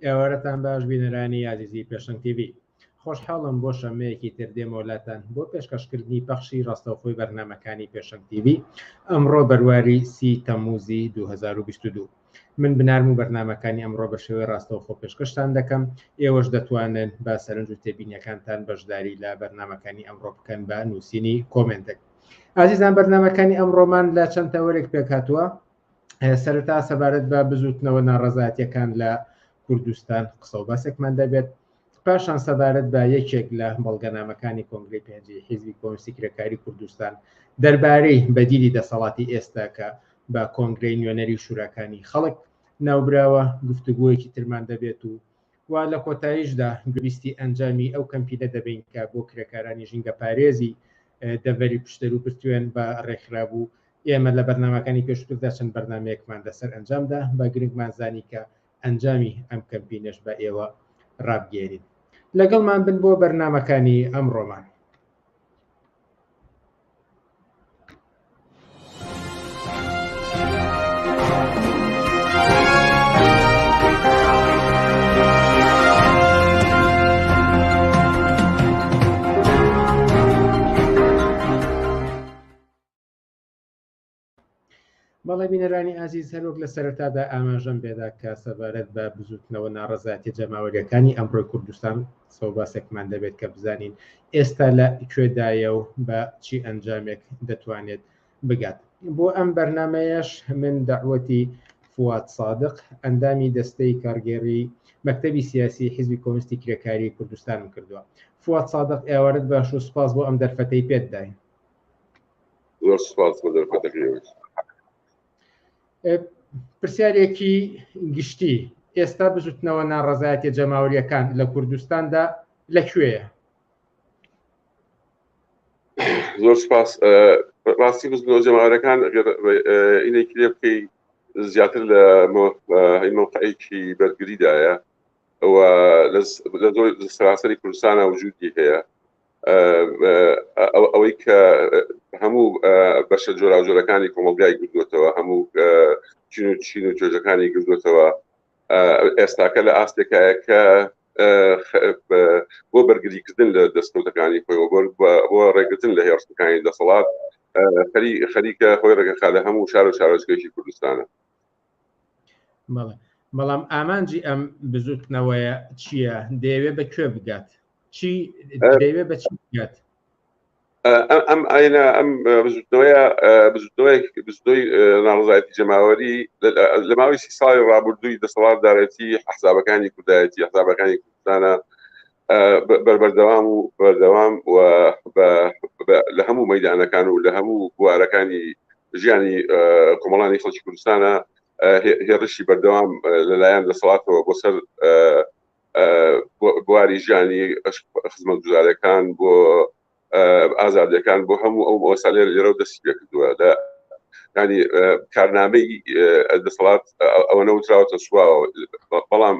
ئێوارەتان باش بینەرانی یادیزی پێشنگ تیV خۆشحاڵم بۆ شەمەیەکی تر دێمەوەلاتان بۆ پێشکەشکردنی بەخشی ڕاستەوخۆی بەرنامەکانی پێشنگ تیV ئەمڕۆ بەرواری 30 تەمموزی 2022 من بنارم و بەرنامەکانی ئەمڕۆ بە شێوەی ڕاستەوخۆ پێشکەشتان دەکەم ئێوەش دەتوانن بە سەرنج و تێبینیەکانتان بەشداری لە بەرنامەکانی ئەمڕۆ بکەن بە نووسینی کۆمنتێک. ئازیزان بەرنامەکانی ئەمڕۆمان لە چەند تەوەرێک پێکهاتووە. سەرەتا سەبارەت بە بزوتنەوە ناڕەزایەتیەکان لە کوردستان قسە و باسێکمان دەبێت، پاشان سەبارەت بە یەکێک لە بەڵگەنامەکانی کۆنگرەی پێنجی حیزبی کۆمونیستی کرێکاری کوردستان دەربارەی بەدیلی دەسەڵاتی ئێستا کە بە کۆنگرەی نوێنەری شوراکانی خەڵک ناوبراوە گفتوگویەکی ترمان دەبێت و وا لە کۆتاییشدا گویستی ئەنجامی ئەو کەمپینە دەبین کە بۆ کرێکارانی ژینگە پارێزی دەڤەری پشتەر و پرتوێن بە ڕێکخرابوو. ئێمە لە بەرنامەکانی پێشتردا چەند بەرنمەیەکمان لەسەر ئەنجامدا بە گرنگمان زانی کە ئەنجامی ئەم کەمپینەش بە ئێوە ڕابگێرین. لەگەڵمان بن بۆ بەرنامەکانی ئەمڕۆمان. بەڵێ بینەرانی ئازیز، هەروەک لە سەرەتادا ئاماژەم پێدا کە سەبارەت بە بزوتنەوە ناڕەزایەتی جەماوەریەکانی ئەمڕۆی کوردستان سەوباسێکمان دەبێت کە بزانین ئێستا لە کوێدایە و بە چی ئەنجامێک دەتوانێت بگات. بۆ ئەم بەرنمەیەش من دەعوەتی فواد سادق ئەندامی دەستەی کارگێڕی مەکتەبی سیاسی حیزبی کۆمونیستی کرێکاری کوردستانم کردووە. فواد سادق، ئێوارەت باش و سپاس بۆ ئەم دەرفەتەی پێت داین. سپاس بۆ دەرفەتەکەی. پرسیارێکی گشتی، ئێستا بزوتنەوە ناڕەزایەتی جەماوەریەکان لە کوردستاندا لەکوێیە؟ زۆر سپاس. ڕاستی بزوتنەوە جەماوەریەکان ئینێکی لێ بکەی زیاتر لە مۆقعێکی بەرگریدایە لە سەراسەری کوردستانە وجودی هەیە، ئەوەی کە هەموو بەشە جۆراوجۆرەکانی کۆمەلگای گردووەتەوە، هەموو چین و توێژەکانی گردووەتەوە. ئێستاکە لە ئاستێکایە کە بۆ بەرگریکردن لە دەستکەوتەکانی خۆیەوە بۆ ڕێگرتن لە هێرشەکانی دەسەڵات خەریکە خۆی ڕێگەخا لە هەموو شار و شارۆچکەیەکی کوردستانە. بەڵام ئامانجی ئەم بزوتنەوەیە چییە؟ دەیەوێت بەکوێ بگات؟ چی دەیەوێت بە چی بگات؟ ئەم ئاینە ئەم بزوتنەوەی ناڕەزایەتی جەماوەری لە ماوەی 30 ساڵی ڕابردووی دەسەڵاتدارەتی حزبەکانی کوردایەتی حزبەکانی کوردستانە بەردەوام و لە هەموو مەیدانەکان و لە هەموو بوارەکانی ژیانی کۆمەڵانی خەڵکی کوردستانە هێرشی بەردەوام لەلایەن دەسەڵاتەوە بۆ سەر بواری ژیانی خزمەتگوزاریەکان بۆ ئازادیەکان بۆ هەموو ئەو مەسەلە لێرە و دەستی پێ کردووە. ینی کارنامەی دەسەڵات ئەوە نەوتراوەتە سواوە، بەڵام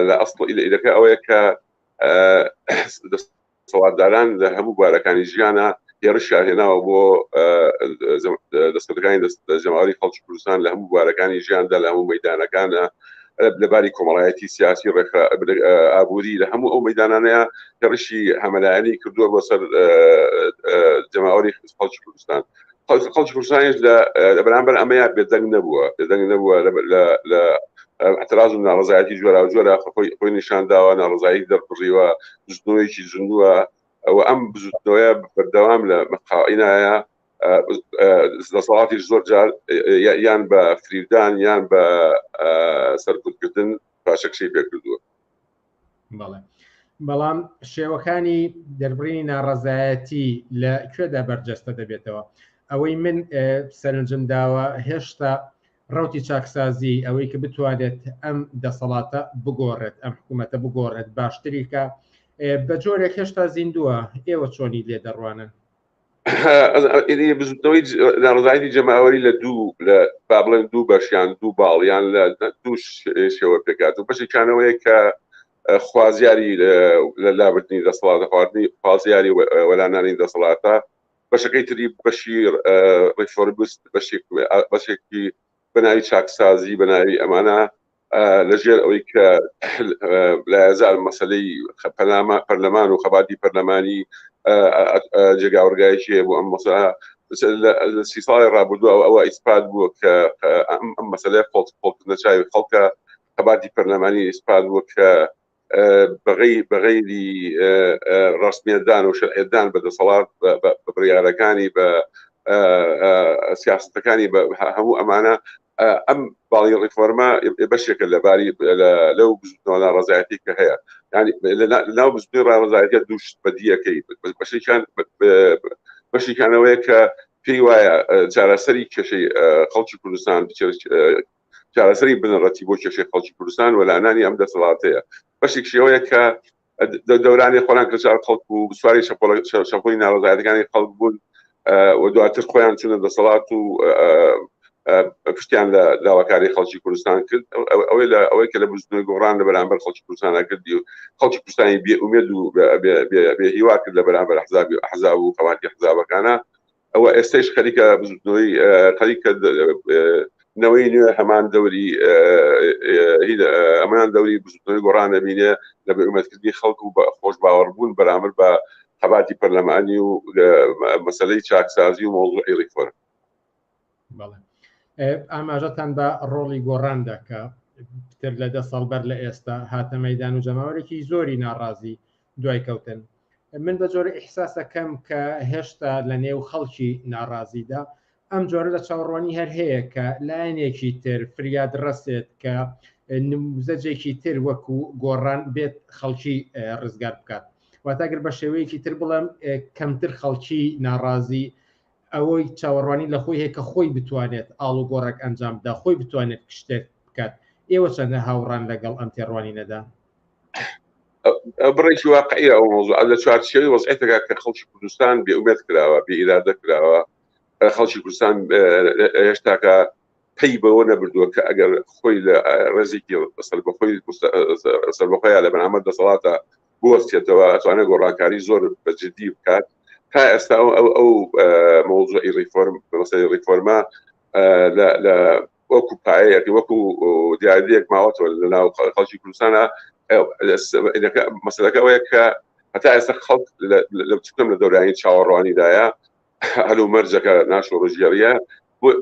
لە ئەسڵەکە ئەوەیە کە دەسەڵاتداران لە هەموو بوارەکانی ژیانە هێرشیان هێناوە بۆ دەستکەوتەکانی جەماوەری خەڵکی کوردستان لە هەموو بوارەکانی ژیاندا، لە هەموو مەیدانەکانە، لەباری کۆمەڵایەتی سیاسی ئابووری لە هەموو ئەو مەیدانانەیە هێرشی هەمەلایەنی کردووە بۆ سەر جەماوەری خەڵکی کوردستان. خەڵکی کوردستانیش لە بەرامبەر ئەمەیە بێدەنگ نەبووە لە اعتراض و ناڕەزایەتی جۆرا و جۆرە خۆی نیشانداوە، ناڕەزایی دەربڕیوە، بزوتنەوەیکی زوندووە. ئەم بزوتنەوەیە بەردەوام لە مەقاینایە دەسەڵاتیش زۆر جار یان بە فریودان یان بە سەرکوتکردن پاشەکشەی پێکردووە. بەڵام شێوەکانی دەربڕینی ناڕەزایەتی لە کوێدا بەرجەستە دەبێتەوە؟ ئەوەی من سەرنجم داوە هێشتا ڕوتی چاکسازی ئەوەی کە بتوانێت ئەم دەسەڵاتە بگۆڕێت، ئەم حکوومەتە بگۆڕێت باشتری کە بە جۆرێک هێشتا زیندووە. ئێوە چۆنی لێ دەڕوانن؟ بزوتنەوەی ناڕەزایەتی جەماوەری لە با بڵێن دوو بەشیان، دوو باڵیان لە دوو شێوە پێکات و بەشێکیانەوەیە کە خوازیاری لە لابردنی دەسەڵاتە، خواردنی خوازیاری وەلانانی دەسەڵاتە. بەشەکەی تری بەشی ڕێفۆربست، بەشێکی بەناوی چاکسازی، بەناوی ئەمانە لەژێر ئەوەی کە لا يزال مەسەلەی پەرلەمان و خەباتی پەرلەمانی جێگاوەرگایشیە بۆ ئەم مەسەلە لە 30 ساڵی ڕابردووە ئەوە ئیسپات بووە کە ئەم مەسەلەی قۆڵکردنە چاوی خەڵکە خەباتی پەرلەمانی ئیسپات بووە کە بەغەیری ڕسمیەتدان و شەرعیەتدان بەدەسەڵات بە بڕیارەکانی بە سیاستەکانی بە هەموو ئەمانە ئەم باڵی ڕیفۆرمە بەشێکە لەباری لەو بزوتنەوە ناڕەزایەتی کە هەیە ینی لەناو بزوتنی ڕاڕەزایەتیە دووشت بەدیەکەی بەشێکانەوەیە کە پێی وایە چارەسەری کێشەی خەڵکی کوردستان چارەسەری بنەڕەتی بۆ کێشەی خەڵکی کوردستان وەلانانی ئەم دەسەڵاتەیە بەشێکشیەوەیە کە دەورانی خۆیان کەچار خەڵک و سواری شەپۆلی ناڕەزایەتەکانی خەڵک بوون و دواتر خۆیان چونە دەسەڵات و پشتیان لە داواکاری خەڵکی کوردستان کرد ئەوەی کە لە بزنەوەی گۆڕان لە بەرامبەر خەڵکی کوردستانە کردی و خەڵکی کوردستانی بێئومێد و بێهیوا کرد لە بەرامبەر ئەحزاب و خەواتی حزابەکانە ئەوە ئێستش خەریکە بزنەوەی خەریکە نەوەی نوێ هەمان دەوری بزنەوەی گۆڕان دەبینێ لە بێئومێدکردنی خەڵک و خۆش باوەڕبوون بەرامبەر بە خەباتی پەرلەمانی و مەسەلەی چاکسازی و مۆزوعی ڕیفۆرم. ئاماژەتان بە ڕۆڵی گۆڕاندا کە پتر لە 10 ساڵ بەر لە ئێستا هاتە مەیدان و جەماوەرێکی زۆری ناڕازی دوای کەوتن. من بە جۆرە ئیحساسەکەم کە هێشتا لە نێو خەڵکی ناڕازیدا ئەم جۆرە لە چاوەڕوانی هەر هەیە کە لایەنێکی تر فریاد ڕەسێت کە نموزەجێکی تر وەکو گۆڕان بێت خەڵکی ڕزگار بکات. واتاگەر بە شێوەیەکی تر بڵێم کەمتر خەڵکی ناڕازی ئەوەی چاوەڕوانی لە خۆی هەیە کە خۆی بتوانێت ئاڵ و گۆڕێک ئەنجام بدا خۆی بتوانێت شتێک بکات. ئێوە چەندە هاوڕان لەگەڵ ئەم تێڕوانینەدا؟ بڕێکی واقعی ئەو مۆزوع لە چوارچێوەی وەزعیتێکا کە خەڵکی کوردستان بێئومێد کراوە بێئیرادە کراوە خەڵکی کوردستان هێشتاکە پێی بەوە نەبردووە کە ئەگەر خۆی لە ڕێزێکی سەربەخۆیان لە بەرامبەر دەسەڵاتە بوەستێتەوە ئەتوانێت گۆڕانکاری زۆر بەجددی بکات. تا ئێستا ئەو مۆزوعی ڕیفۆرم مەسەلەی ڕیفۆرمە لە وەکو پایەیەکی وەکو دیاریەک ماوەتەوە لەناو خەڵکی کوردستانە مەسەلەکە ئەوەیە کە هەتا ئێستا خەڵک لە بچووکەم لە دەورانی چاوەڕوانیدایە هەلو مەرجەکە ناشۆڕژیاریە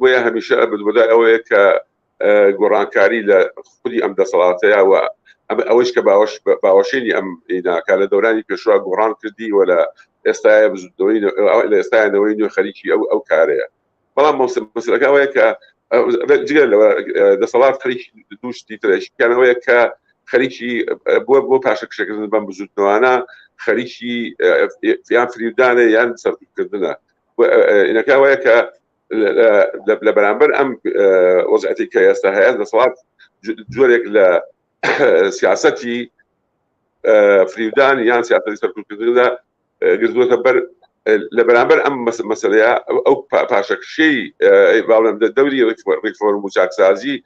بۆیە هەمیشە بەدای ئەوەیە کە گۆڕانکاری لە خودی ئەم دەسەڵاتەیە و ئەوەش کە باوەشێنی ئەم ئیناکە لە دەورانی پێشوا گۆڕان کردی و لە ئێستای بزودەوەی لە ئێستاەوەی نوێ خەریکی ئەو کارەیە. بەڵام مەسەلەکە ئەوەیە کە جگەر لەوە دەسەڵات خەریکی دووشتی ترشیانەوەیە کە خەریکی بۆ پاشەکشەکردن بەم بزودنەوانە خەریکی یان فریودانە یان سەرکردنە. ئینەکە ئەوەیە کە لە بەرامبەر ئەم وەزعەتی کە ئێستا هەیە دەسەڵات جۆرێک لە سیاسەتی فریودان یان سیاسەتی سەرکردندا گردووەتە بەر لە بەرامبەر ئەم مەسەلەیە ئەو پاشەکشەی باڵێم دەوری ڕیفۆرم و چاکسازی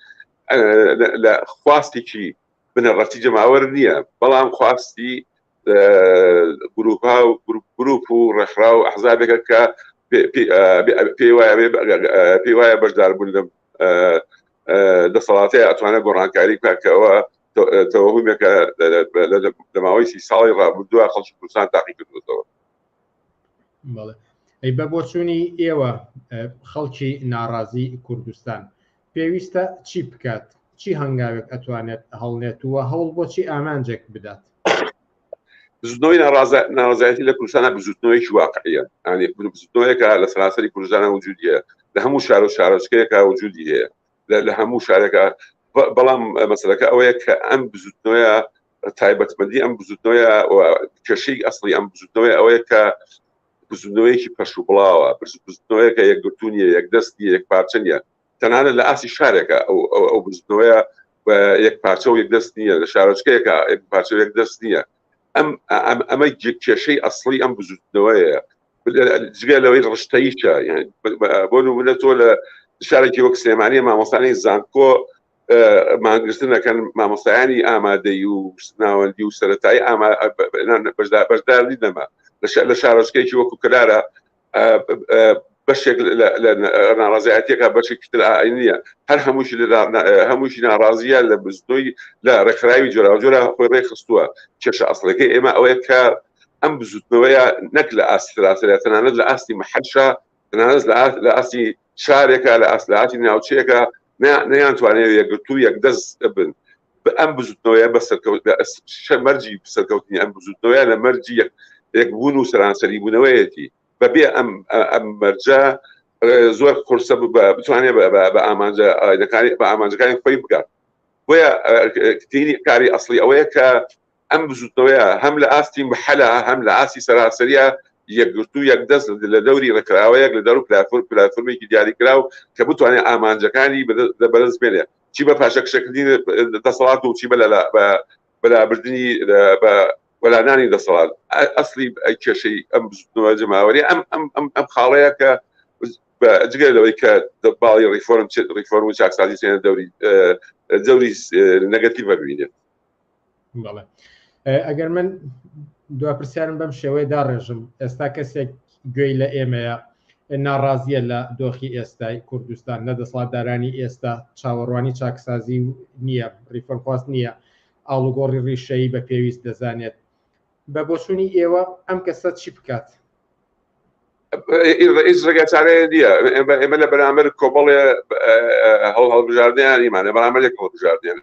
لە خواستێکی بنەڕەتی جەماوەر نییە بەڵام خواستی گروپ و ڕێکخرا و ئەحزابێکە کە پێی وایە بەشداربوون لەم دەسەڵاتەیە ئەتوانێت گۆڕانکاری بکاتکەوە تەوەهومێکە لە ماوەی 30 ساڵی ڕابردووە خەڵکی کوردستان تاقی کردوێتەوە. ئەی بە بۆچوونی ئێوە خەڵکی ناڕازی کوردستان پێویستە چی بکات؟ چی هەنگاوێک ئەتوانێت هەڵنێت وە هەوڵ بۆچی ئامانجێک بدات؟ بزودنەوەی ناڕازایەتی لە کوردستانە بزودنەوەیکی واقعیە ینی بزودنەوەیەکە لە سەراسەری کوردستانە وجودیە لە هەموو شار و شارۆچکەیەکە وجودی هەیە لە هەموو شارێکە بەڵام مەسەلەکە ئەوەیە کە ئەم بزودنەوەیە تایبەتمەندی ئەم بزودنەوەیە کێشەی ئەسڵی ئەم بزودنەوەی ئەوەیە کە بزودنەوەیەکی پەش و بڵاوە بزودنەوەیەکە یەکگرتوونیە یەکدەستی یەکپارچە نیە تەنانەت لە ئاسی شارێکە ئەو بزودنەوەیە یەکپارچە و یەکدەست نییە لە شارۆچکەیەکە یەکپارچە و یەکدەست نییە ئەمە کێشەی ئەسڵی ئەم بزودنەوەیە جگە لەوەی ڕشتەییچە بۆ نمونە تۆ لە شارێکی وەک سلێمانی مامۆستانی زانکۆ مانگرتنەکەن مامۆستایانی ئامادەی و ناوەندی و سەرەتایی بەشداری نەما لە شارۆچکەیەکی وەکو کەلارە بەشێک لە ناڕازایەتێکە بەشێکی تر ئاینیە هەر هەمووشی ناڕازیە لە بزنەوەی لە ڕێکخراوی جۆراوجۆرە خۆی ڕێخستووە کێشە ئەسڵەکەی ئێمە ئەوەیە کە ئەم بزوتنەوەیە نەک لە ئاستی سراسەرە تەنانەت لە ئاستی مەحەلشە تەنانەت لە ئاستی شارێکە لە ئاسلاتی ناوچەیەکە نەیانتوانێت یەکگرتوو یەکدەست بن ئەم بزوتنەوەیە مەرجی سەرکەوتنی ئەم بزوتنەوەیە لە مەرجی یەکبوون و سەرانسەری بوونەوەیەتی بەبێ ئەم مەرجە زۆر قورسە بتوانێت بە ئامانجەکانی خۆی بکات بۆیە کاری ئەسڵی ئەوەیە کە ئەم بزوتنەوەیە هەم لە ئاستی محەلە هەم لە ئاستی سەراسەریە یەکگرتوو یەکدەست لە دەوری ڕێکخراوەیەک لە دەور پلاتفۆرمێکی دیاریکراو کە بتوانێت ئامانجەکانی بەدەست بێنێ چی بە پاشەکشەکردنی دەسەڵات و چی بەلابردننی وەلانانی دەسەڵات ئەسلی کێشەی ئەم بزوتنەوە جەماوەری ئەم خاڵەیە کە جگەر لەوەی کە باڵی ریفۆرم و چاکسازی سێنە دەوری نەگەتیڤ ببینێت. ئەگەر من دواپرسیارم بەم شێوەیە داڕێژم ئێستا کەسێک گوێی لە ئێمەیە ناڕازیە لە دۆخی ئێستای کوردستان لە دەسەڵاتدارانی ئێستا چاوەڕوانی چاکسازی نییە ریفۆرمخواست نییە ئاڵوگۆڕی ڕیشەیی بە پێویست دەزانێت بە بۆچوونی ئێوە ئەم کەسە چی بکات؟ هیچ ڕێگەچارەیە نییە ئێمە لە بەرامبەر کۆمەڵێ هەڵبژاردنیانیمانە بەرامبەر هەڵبژاردنیان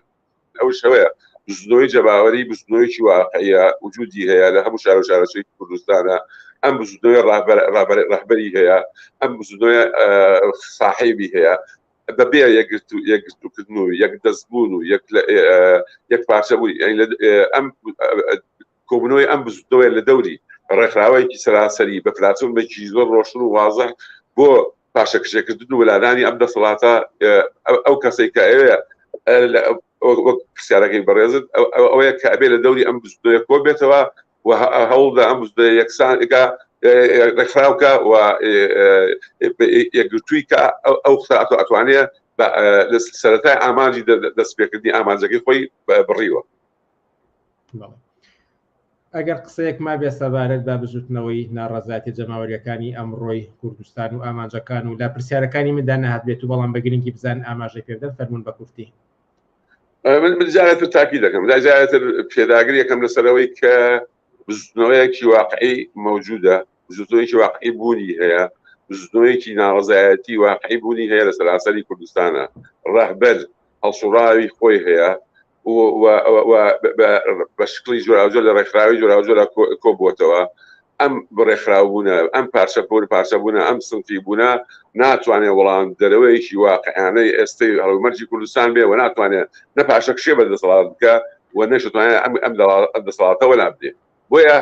ئەو شەوەیە بزنەوەی جەباوەری بزنەوەیکی واقعیە وجودی هەیە لە هەموو شار و شارەچەی کوردستانە ئەم بزنەوەی ڕاهبەری هەیە ئەم بزنەوەی ساحیبی هەیە بەبێ یەکگرتوکردن و یەکدەستبوون و یەک پارچەبووی ئەم کۆبوونەوەی ئەم بزنەوەی لە دەوری ڕێکخراوەیەکی سەراسەری بە پلاتفۆرمێکی زۆر ڕۆشن و واضح بۆ پاشەکشەکردن و وەلانانی ئەم دەسەڵاتە ئەو کەسێک کە ئەوەیە وەک پرسیارەکەی بەڕێزت ئەوەیە کە ئەبێ لە دەوری ئەم بزنەوەیە کۆ بێتەوە و هەوڵدا ئەم بزنەوەیە یەکسانەکە ڕێکخراوکە و یەکگرتووی کە ئەو ئەتوانێت لە سەرەتای ئامانجی دەستپێکردنی ئامانجەکەی خۆی بڕیوە. ئەگەر قسەیەک ما بێ سەبارەت بە بژوتنەوەی ناڕەزایەتی جەماوەریەکانی ئەمڕۆی کوردستان و ئامانجەکان و لە پرسیارەکانی مندا نەهات بێت و بەڵام بە گرنگی بزان ئاماژەی پێ بدەن فەرموون بە کورتی. من جارێتتر تاکی دەکەم جارێتتر پێداگری یەکەم لەسەرەوەی کە بزوتنەوەیەکی واقعی مەوجودە بزوتنەوەیەکی واقعی بوونی هەیە بزوتنەوەیەکی ناڕەزایەتی واقعی بوونی هەیە لە سەراسەری کوردستانە ڕەهبەر هەڵسوڕاوی خۆی هەیە بە شکلی جۆراوجۆر لە ڕێکخراوی جۆراوجۆرە کۆبووەتەوە ئەم بڕێکخراوبوونە ئەم پارچەبوونە ئەم سنفی بوونە ناتوانێت وەڵام دەرەوەیەکی واقعیانەی ئێستەی هەڵومەرجی کوردستان بێ و ناتوانێت نە پاشەکشێ بە دەسەڵات بکە و نەشتوانێت ئەم دەسەڵاتەوە نابدێ بۆیە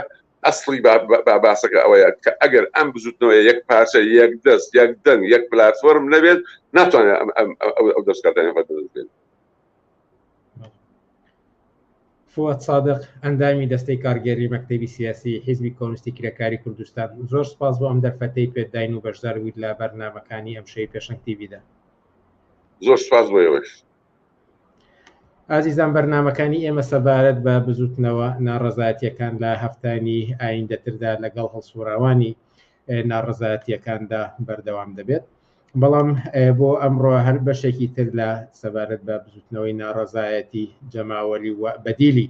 ئەسڵی باسەکە ئەوەیە کە ئەگەر ئەم بزوتنەوە یەک پارچە یەک دەست یەک دەنگ یەک پلاتفۆرم نەبێت ناتوانێت ئەو دەستکاتانی بەدەست بێت. فواد صادق ئەندامی دەستەی کارگێری مەکتەبی سیاسی حیزبی کۆمونیستی کرێکاری کوردستان زۆر سپاس بۆ ئەم دەرفەتەی پێداین و بەشدار بوویت لە بەرنامەکانی ئەم شەوی پێشەنگ تیڤیدا. زۆر سپاس بۆ ئێوەش. ئازیزان بەرنامەکانی ئێمە سەبارەت بە بزوتنەوە ناڕەزایەتیەکان لە هەفتانی ئایندەتردا لەگەڵ هەڵسوڕاوانی ناڕەزایەتیەکاندا بەردەوام دەبێت. بەڵام بۆ ئەمڕۆ هەر بەشێکی تر لە سەبارەت بە بزوتنەوەی ناڕەزایەتی جەماوەری و بەدیلی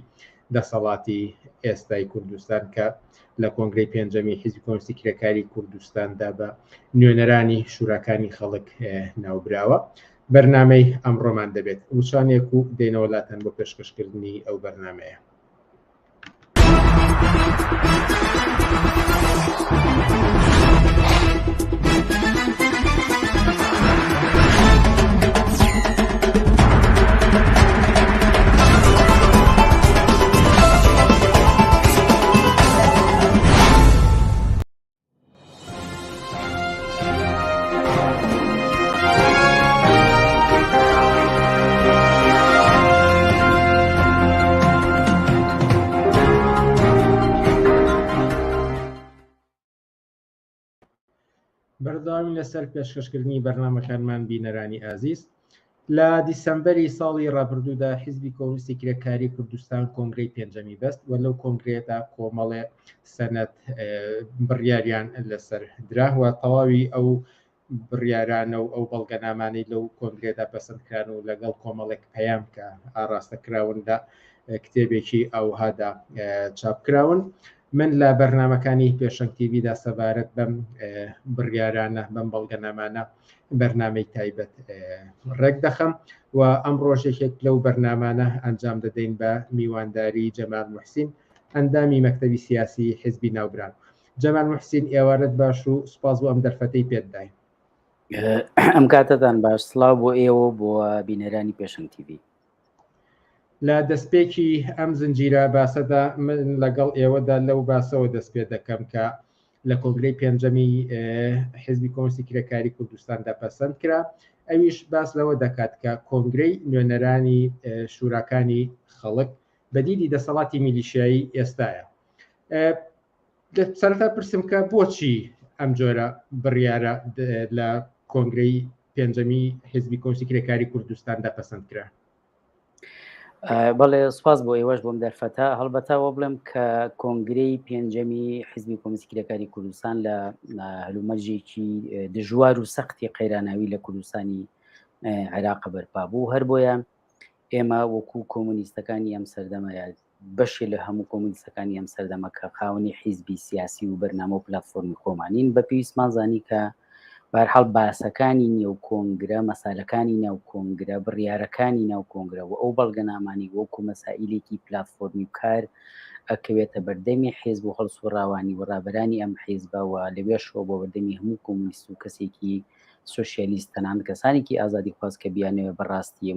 دەسەڵاتی ئێستای کوردستان کە لە کۆنگرەی پێنجەمی حیزبی کۆمونیستی کرێکاری کوردستاندا بە نوێنەرانی شوراکانی خەڵک ناوبراوە بەرنامەی ئەمڕۆمان دەبێت وشانێک و دێنەوەلاتەن بۆ پێشکەشکردنی ئەو بەرنامەیە. بەردەوامی لەسەر پێشکەشکردنی بەرنامەکانمان بینەرانی ئازیز لە دیسەمبەری ساڵی ڕابردوودا حیزبی کۆمونیستی کرێکاری کوردستان کۆنگرەی پێنجەمی بەست و لەو کۆنگرێدا کۆمەڵێ سەنەد بڕیاریان لەسەر دراوە تەواوی ئەو بڕیارانە و ئەو بەڵگەنامانی لەو کۆنگرێدا پەسەندکران و لەگەڵ کۆمەڵێک پەیام کە ئاڕاستەکراوندا کتێبێکی ئەوهادا چاپکراون. من لە بەرنمەکانی پێشەنگ تیڤیدا سەبارەت بەم بڕیارانە بەم بەڵگەنامانە بەرنامەی تایبەت ڕێک دەخەم و ئەم ڕۆژێکێک لەو بەرنامانە ئەنجام دەدەین بە میوانداری جەمال موحسین، ئەندامی مەکتەبی سیاسی حیزبی ناوبران. جەمال موحسین، ئێوارەت باش و سوپاس بۆ ئەم دەرفەتەی پێداین. ئەم کاتتان باش. سڵاو بۆ ئێوە بۆ بینەرانی پێشەنگ تیڤی. لە دەستپێکی ئەم زنجیرە باسەدا من لەگەڵ ئێوەدا لەو باسەوە دەست پێ دەکەم کە لە کۆنگرەی پێنجەمی حیزبی کۆمونیستی کرێکاری کوردستاندا پەسەند کرا. ئەویش باس لەوە دەکات کە کۆنگرەی نوێنەرانی شوراکانی خەڵک بەدیلی دەسەڵاتی میلیشیایی ئێستایە. سەرەتا پرسم کە بۆچی ئەم جۆرە بڕیارە لە کۆنگرەی پێنجەمی حیزبی کۆمونیستی کرێکاری کوردستاندا پەسەند کرا؟ بەڵێ سوپاس بۆ ئێوەش بۆم دەرفەتە. هەڵبەتەوە بڵێم کە کۆنگرەی پێنجەمی حیزبی کۆمونیستی کرێکاری کوردستان لە هەلومەرجێکی دژوار و سەختی قەیراناوی لە کوردستانی عێراق بەرپا بوو. هەر بۆیە ئێمە وەکو کۆمونیستەکانی ئەم سەردەمە بەشێ لە هەموو کۆمونیستەکانی ئەم سەردەمە کە خاوەنی حیزبی سیاسی و بەرنامە و پلاتفۆرمی خۆمانین بە پێویستمان زانی کە بەهەرحاڵ باسەکانی نێو کۆنگرە، مەسالەکانی ناو کۆنگرە، بڕیارەکانی ناو کۆنگرە و ئەو بەڵگەنامانی وەکو مەسائلێکی پلاتفۆرمی و کار ئەکەوێتە بەردەمی حیزب و هەڵسوڕاوانی و ڕابەرانی ئەم حیزبەوە لەوێشەوە بۆ بەردەمی هەموو کۆمونیست و کەسێکی سۆشیالیست تەنانەت کەسانێکی ئازادی خواست کە بیانەوە بەڕاستی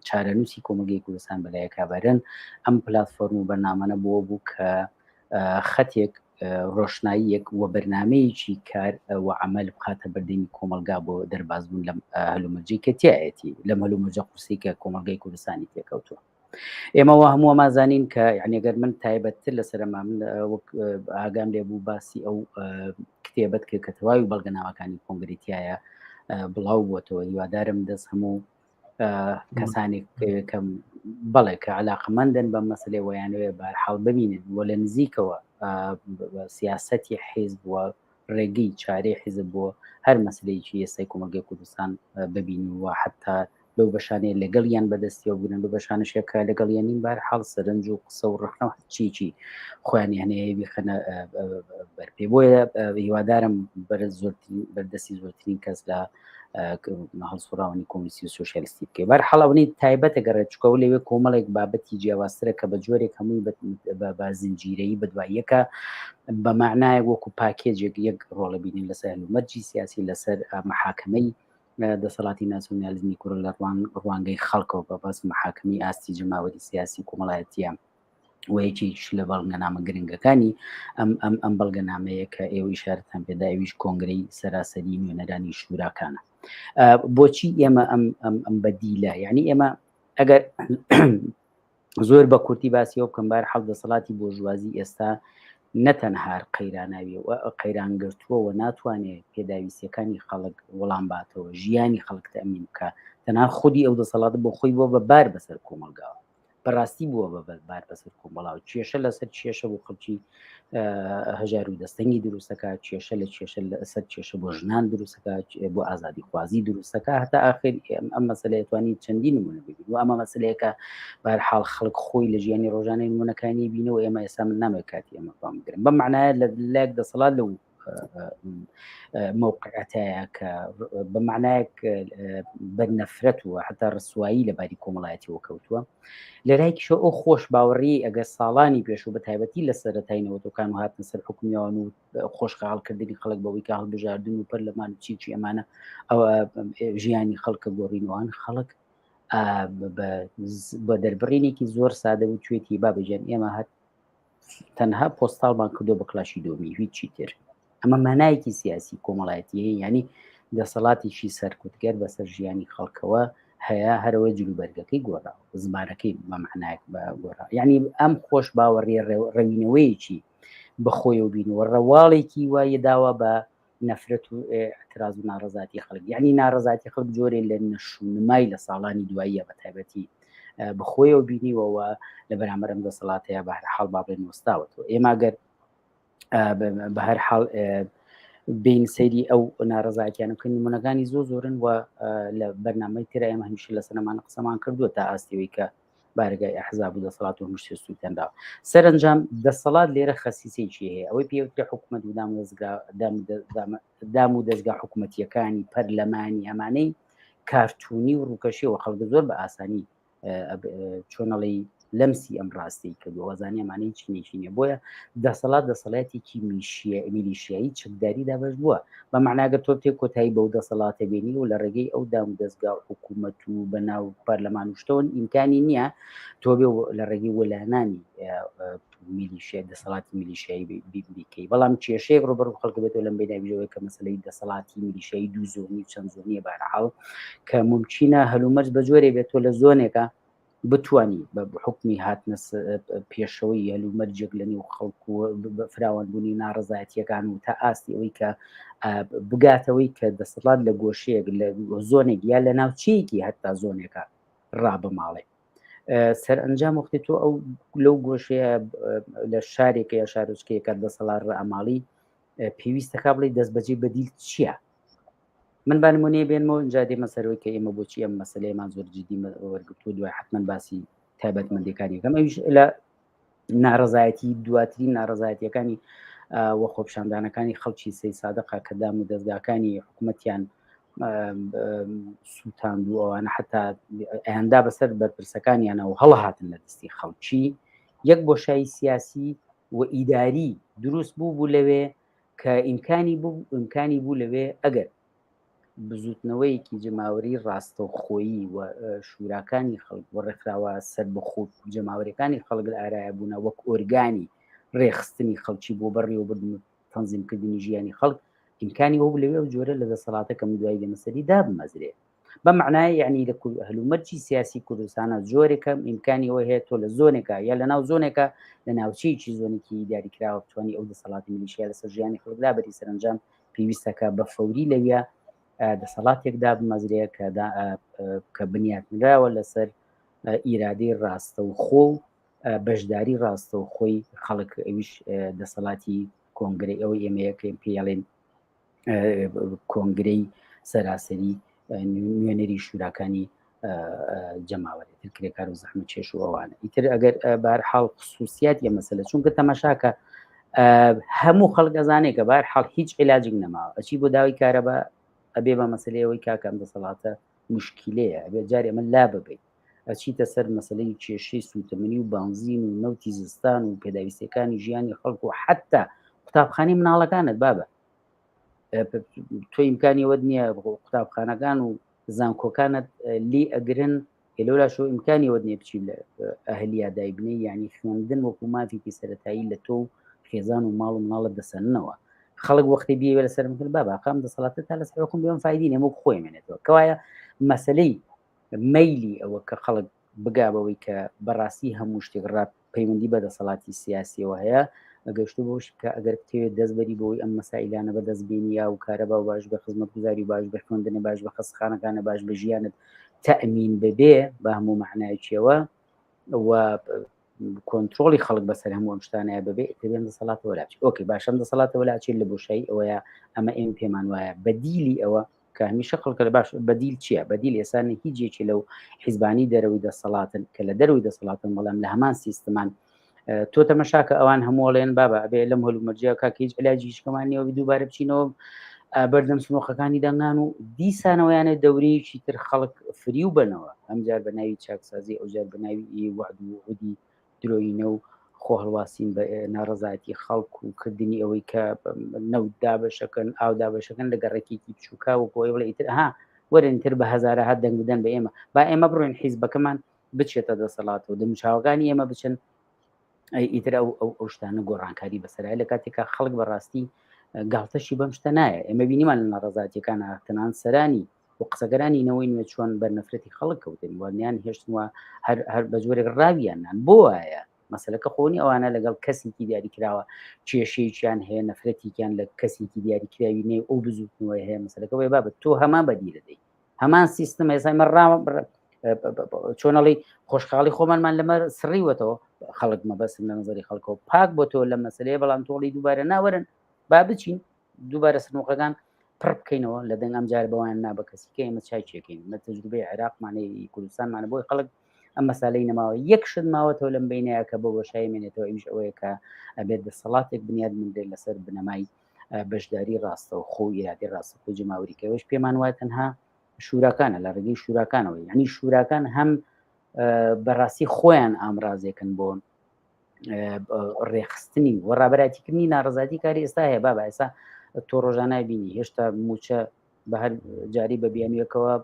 چارەنووسی کۆمەلگەی کوردستان بەلایەکە بەرن. ئەم پلاتفۆرم و بەرنامانە بوو کە خەتێک ڕۆشناییەک و بەرنمەیەکی کار و عمل بخاتە بەردەمی کۆمەلگا بۆ دەربازبوون لەم هەلومەرجەی کە تایەتی لەم هەلومەرجە قورسی کە کۆمەلگەی کوردستانی تێکەوتووە. ئێمەوە هەموو ئەمازانین کە یعنیگەر من تایبەتتر لەسەرما من ئاگام لێ بوو باسی ئەو کتێبەت کە تەواوی بەڵگەنامەکانی کۆنگرێتیایە بڵاو بووەتەوە. هیوادارم دەست هەموو کەسانێک کەم بەڵێ کە علاقەمەندن بە مەسلێ ویانوێ بەهەرحاڵ ببینن وە لە نزیکەوە سیاسەتی حیزب وە ڕێگەی چارەی حیزب بۆ هەر مەسلەیەکی ئێستای کۆمەلگەی کوردستان ببین و حتا لەو بەشانەیە لەگەڵیان بەدەستیەوە بگرن بە بەشانشێکە لەگەڵیانین بەهەرحاڵ سەرنج و قسە و ڕخنەوە چیکی خۆیان هەنەیە بخەنە بەرپێ. بۆیە هیوادارم بەردەستی زۆرترین کەس لە هەڵسوڕاوانی کۆمونیستی و سۆشیالیستی بکەی. بەهەرحاڵ دایبەتە گەڕێت چکە و لەوێ کۆمەڵێک بابەتی جیاوازترە کە بە جۆرێک هەمووی بە زنجیرەیی بەدواییەکە بە معنایەک وەکو پاکێجێک یەک ڕۆڵە بینین لەسەر هەلومەرجی سیاسی لەسەر محاکمەی دەسەڵاتی ناسیۆنالیزمی کوڕ لە ڕوانگەی خەڵکەوە بە بەس محاکمی ئاستی جەماوەری سیاسی کۆمەڵایەتیە و یەکێکیش لە بەڵگەنامە گرنگەکانی ئەم بەڵگەنامەیە کە ئێوە ئیشارەتان پێدا ئەویش کۆنگرەی سەراسەری نوێنەرانی شوراکانە. بۆچی ئێمە ئەم بەدیلە یعنی ئێمە ئەگەر زۆر بە کورتی باسیەوە بکەم بەهەرحاڵ دەسەڵاتی بۆژوازی ئێستا نەتەنها قەیراناوی و قەیرانگرتووە و ناتوانێت پێداویستیەکانی خەڵک وەڵام باتەوە، ژیانی خەڵک تەمین بکە، تەنها خودی ئەو دەسەڵاتە بۆ خۆی بۆ بەبار بەسەر کۆمەلگاوە، بەڕاستی بووە بەبار بەسەر کۆمەڵاو، کێشە لەسەر کێشە بۆ خەڵکی هەژار و دەستەنگی دروستەکە، کێشە لە کێشە لەسەر کێشە بۆ ژنان دروستەکە، بۆ ئازادی خوازی دروستەکە، هەتا ئاخر ئەم مەسەلەیە توانی چەندی نمونە ببین و ئەمە مەسەلەیەکە بەهەرحاڵ خەڵک خۆی لە ژیانی ڕۆژانەی نمونەکانی بینەوە. ئێمە ئێستا من نامەوێت کاتی ئەمە فام بگرن بەم معنایە لە لایەک دەسەڵات لەو موقعەتەیە کە بە معنایەک بەرنەفرەت و حتا ڕسوایی لەباری کۆمەڵایەتیەوە کەوتووە. لەلایەکیشەوە ئەو خۆش باوەڕی ئەگەر ساڵانی پێش و بە تایبەتی لە سەرەتای نەوەتەکان و هاتنە سەر حکومیەوەن و خۆشخەڵکردنی خەڵک بەوەی کە هەڵبژاردن و پەرلەمان و چی ئەمانە ئەوە ژیانی خەڵکە گۆڕینەوەن خەڵک بە دەربڕینێکی زۆر سادە و توێتی بابەجان ئێمە هەر تەنها پۆستاڵمان کردو بە کلاشی دۆمی هیچی تر. ئەمە مانایەکی سیاسی کۆمەڵایەتیە یعنی دەسەڵاتێکی سەرکوتگەر بەسەر ژیانی خەڵکەوە هەیە هەرەوەی جلوبەرگەکەی گۆڕا زمانەکەی بە معنایەک گۆڕا. یعنی ئەم خۆش باوەڕێ ڕەوینەوەیەکی بەخۆی و بینەوە ڕەواڵێکی وایە داوا بە نەفرەت و اعتراض و ناڕەزاتی خەڵک، یعنی ناڕەزاتی خەڵک جۆرێ لە نەشونمای لە ساڵانی دواییە بە تایبەتی بخۆیەوە بینیوەوە لە بەرامبەر ئەم دەسەڵاتەیە بە هەر حاڵ با بڵێن وەستاوەتەوە. ئێمە گەر بە هەر حاڵ بین سەیری ئەو ناڕزایەتیانە بکەن نمونەکانی زۆرن و لە بەرنامەی تر ئێمە هەمیشە لە سەرمان قسەمان کردووە تا ئاستەوەی کە بارگای ئەحزاب و دەسەڵات و هەموو شتێ سووتێنراوە. سەرنجام دەسەڵات لێرە خەسیسێکی هەیە ئەوەی پێوترێ حکوومەت و دام و دەستگا حکوومەتیەکانی پەرلەمانی ئەمانەی کارتونی و ڕووکەشیەوە خەڵکە زۆر بە ئاسانی چۆنەڵی لەمسی ئەم ڕاستی کردو وەزانانی ئەمانەی چینێکی نیە بۆیە دەسەڵاتێکی میلیشیایی چەکداری دابش بووە بە معناگە تۆ تێ کۆتایی بەو دەسەڵاتە بینی و لە ڕێگەی ئەو دام و دەستگا حکوومەت و بەناو پەرلەمان و شتەوە ئیمکانی نییە تۆ بێ لە ڕێگەی وەلانانی میلیشیا دەسەڵاتی میلیشیایی بیکەی بەڵام کێشەیەک ڕۆبەر خەڵک بێتەوە لەم بیناویژەوەی کە مەسەلەی دەسەڵاتی میلیشیایی دوو زۆنی چەند زۆنیە بەرحاڵ کە ممکنە هەلومەرج بە جۆرێ بێتەوە لە زۆنێکە بتوانی بە حکمی هاتنە پێشەوەی هەلومەرجێک لە نێو خەڵک و فراوانبوونی ناڕزایەتیەکان و تا ئاستی ئەوەی کە بگاتەوەی کە دەسەڵات لە گۆشەیەک لە زۆنێک یا لە ناوچەیەکی هەتا زۆنێکە ڕابماڵێ سەرئەنجام وەختی تۆ ئەو لەو گۆشەیە لە شارێکە یا شارۆچکەیەکە دەسەڵات ڕائەماڵی پێویستەکە بڵێ دەست بەجێ بەدیل چییە؟ من با نمونەیە بێنمەوە اینجا دێمە سەرەوەی کە ئێمە بۆچی ئەم مەسەلەیەمان زۆر جدی وەرگرتووە دوای حتمەن باسی تایبەتمەندیەکانی یەکەم ئەویش لە ناڕزایەتی دواترین ناڕزایەتیەکانی وە خۆپیشاندانەکانی خەڵکی سەی سادەقا کە دام و دەستگاکانی حکوومەتیان سووتاند و ئەوانە حتا ئەهەندا بەسەر بەرپرسەکانیانە و هەڵهاتن لە دەستی خەڵکی یەک بۆشایی سیاسی و ئیداری دروست بوو لەوێ کە ئیمکانی بوو لەوێ ئەگەر بزوتنەوەیەکی جەماوەری ڕاستەوخۆیی و شوراکانی خەڵک و ڕێکخراوە سەر بەخۆ جەماوەریەکانی خەڵک لە ئارایە بوونە وەک ئۆرگانی ڕێخستنی خەڵکی بۆ بەڕێوە بردن تەنزیمکردنی ژیانی خەڵک ئیمکانی ئەو لەوێ و جۆرە لە دەسەڵاتەکەم دوای لەمەسەری دابمەزرێ بە معنای یعنی لە هەلومەرجی سیاسی کوردستانە زۆرێکم ئیمکانی ئەوە هەیە تۆ لە زۆنێکە یا لە ناو زۆنێکە لە ناوچەیەکی زۆنێکی دیاریکراوە بتوانانی ئەو دەسەڵاتی میلیشیا لەسەر ژیانی خەڵکدا بەری سەرنجام پێویستەکە بە فەوری لەویە دەسەڵاتێکدا بمەزرەیە کە بنیاتنراوە لەسەر ئیرادەی ڕاستەوخۆ و بەشداری ڕاستەوخۆی خەڵک ئەویش دەسەڵاتی کۆنگرەی ئەوەی ئێمەیەکەیم پێڵێن کۆنگرەی سەراسەری نوێنەری شوراکانی جەماوەری کرێکار و زەحمەت چێش و ئەوانە ئیتر ئەگەر بەرحاڵ خصوصیات یە مەسەلە چونکە تەماشاکە هەموو خەڵک ئەزانێت کە بەرحاڵ هیچ عیلاجێک نەماوە ئەچی بۆ داوای کارەبا ئەبێ بە مەسلەیەوەی کاکەم دەسەڵاتە مشکلەیە ئەبێ جارێ ئەمە لا ببێت ئەچیتە سەر مەسلەی کێشەی سوتەمەنی و بانزین و نەوتی زستان و پێداویستەکانی ژیانی خەڵک و حتا قوتابخانەی مناڵەکانت بابە تۆ ئیمکانیەوەت نییە قوتابخانەکان و زانکۆکانت لی ئەگرن لەولاشۆ ئیمکانیەوەت نییە بچی لە ئەهلیە دایبنەی یعنی خوێندن وەکو مافێکی سەرەتایی لە تۆ خێزان و ماڵ و مناڵت دەسەنەوە خەڵک وەختی بیوێ لەسەر من بابا قام دەسەڵاتە تا لە سەرخم بێن فایدی نەمە خۆیمێنێتەوە کەوایە مەسلەی مەیلی ئەوە کە خەڵک بگابەوەی کە بەڕاستی هەموو شتێک ڕاب پەیوەندی بە دەسەڵاتی سیاسیەوە هەیە ئەگەشتو بۆش کە ئەگەر بتەوێت دەستبەری بۆی ئەم مەسائلانە بەدەستبینیا و کارەبا و باش بە خزمەتگوزاری باش بە خوێندنە باش بە خەستخانەکانە باش بە ژیانت تەئمین ببێ بە هەموو معنایەکیەوە و کۆنتترۆلی خەڵک بەسەر هەموو ئەم شتانەیە ببێ تبێن دەسەڵاتە وەلاچی ئۆکێ باشەم دەسەڵاتە وەلاچێت لە بۆشایی ئەوەیە ئەمە ئێم پێمان وایە بەدیلی ئەوە کە هەمیشە خەڵکە لە باش بەدیل چییە بەدیل ئێسانە هیچێکی لەو حیزبانی دەرەوەی دەسەڵاتن کە لە دەروی دەسەڵاتن بەڵام لە هەمان سیستمان تۆ تەمەشاکە ئەوان هەمووڵێن بابە ئەبێ لەم هەلومەرجیا کاکە هیچ علاجی هیچکەمانیەوە دووبارە بچینەوە بەردەم سنووخەکانی دەنگان و دیسانەوەیانە دەورەیەکی تر خەڵک فری و بنەوە ئەمجار بە ناوی چاکسازی ئەوجار بە ناوی وعد و وعودی درۆینە و خۆ هەڵواسین بە ناڕزایەتی خەڵک و کردنی ئەوەی کە نەوتدا بەشەکەن ئاودا بەشەکەن لە گەڕێکێکی بچووکا و بۆی بڵێ ئیتر ها وەرنتر بە هەزارە هات دەنگ بدەن بە ئێمە با ئێمە بڕۆین حیزبەکەمان بچێتە دەسەڵاتەوە دەموچاوەکانی ئێمە بچن ئیتر ئەو شتانە گۆڕانکاری بەسەرای لە کاتێکا خەڵک بەڕاستی گاڵتەشی بەم شتە نایە ئێمە بینیمان لە ناڕزایەتیەکان تەنان سەرانی و قسەگەرانینەوەی نوێ چۆن بەرنەفرەتی خەڵک کەوتن وانیان هێشتنوە هەر بە جۆرێک ڕاویانان بۆ وایە مەسەلەکە خۆنی ئەوانە لەگەڵ کەسێکی دیاریکراوە کێشەیەکیان هەیە نەفرەتێکیان لە کەسێکی دیاریکراوی نێ ئەو بزوتنەوەی هەیە مەسەلەکە وێ بابەت تۆ هەمان بەدی دەدەیت هەمان سیستم ئێسای چۆنەڵی خۆشحاڵی خۆمانمان لەمە سڕیوەتەوە خەڵک مەبەسم لە نظری خەڵکەوە پاک بۆ تۆ لە مەسلەیە بەڵام تۆڵی دووبارە ناوەرن با بچین دووبارە سنووقەکان پڕ بکەینەوە لە دەنگ ئەم جار بەوان نابە کەسی کە ئێمە چای چێکین مە تەجروبەی عێراقمانەی کوردستانمانە بۆی خەڵک ئەم مەسالەی نەماوە یەک شت ماوەتەوە لەم بینەیە کە بۆ بەشای مێنێتەوە ئەویش ئەوەیە کە ئەبێت دەسەڵاتێک بنیاد بنرێت لەسەر بنەمای بەشداری ڕاستە و خۆ ئیرادی ڕاستە و جەماوریکەوەش پێمان وایە تەنها شوراکانە لە ڕێگەی شوراکانەوە یعنی شوراکان هەم بەڕاستی خۆیان ئامرازێکن بۆ ڕێخستنی و ڕابەتیکردنی ناڕزاتی کاری ئێستا هەیە بابا ئێستا تۆ ڕۆژانای بینی هێشتا موچە بە هەر جاری بە بیانویەکەوە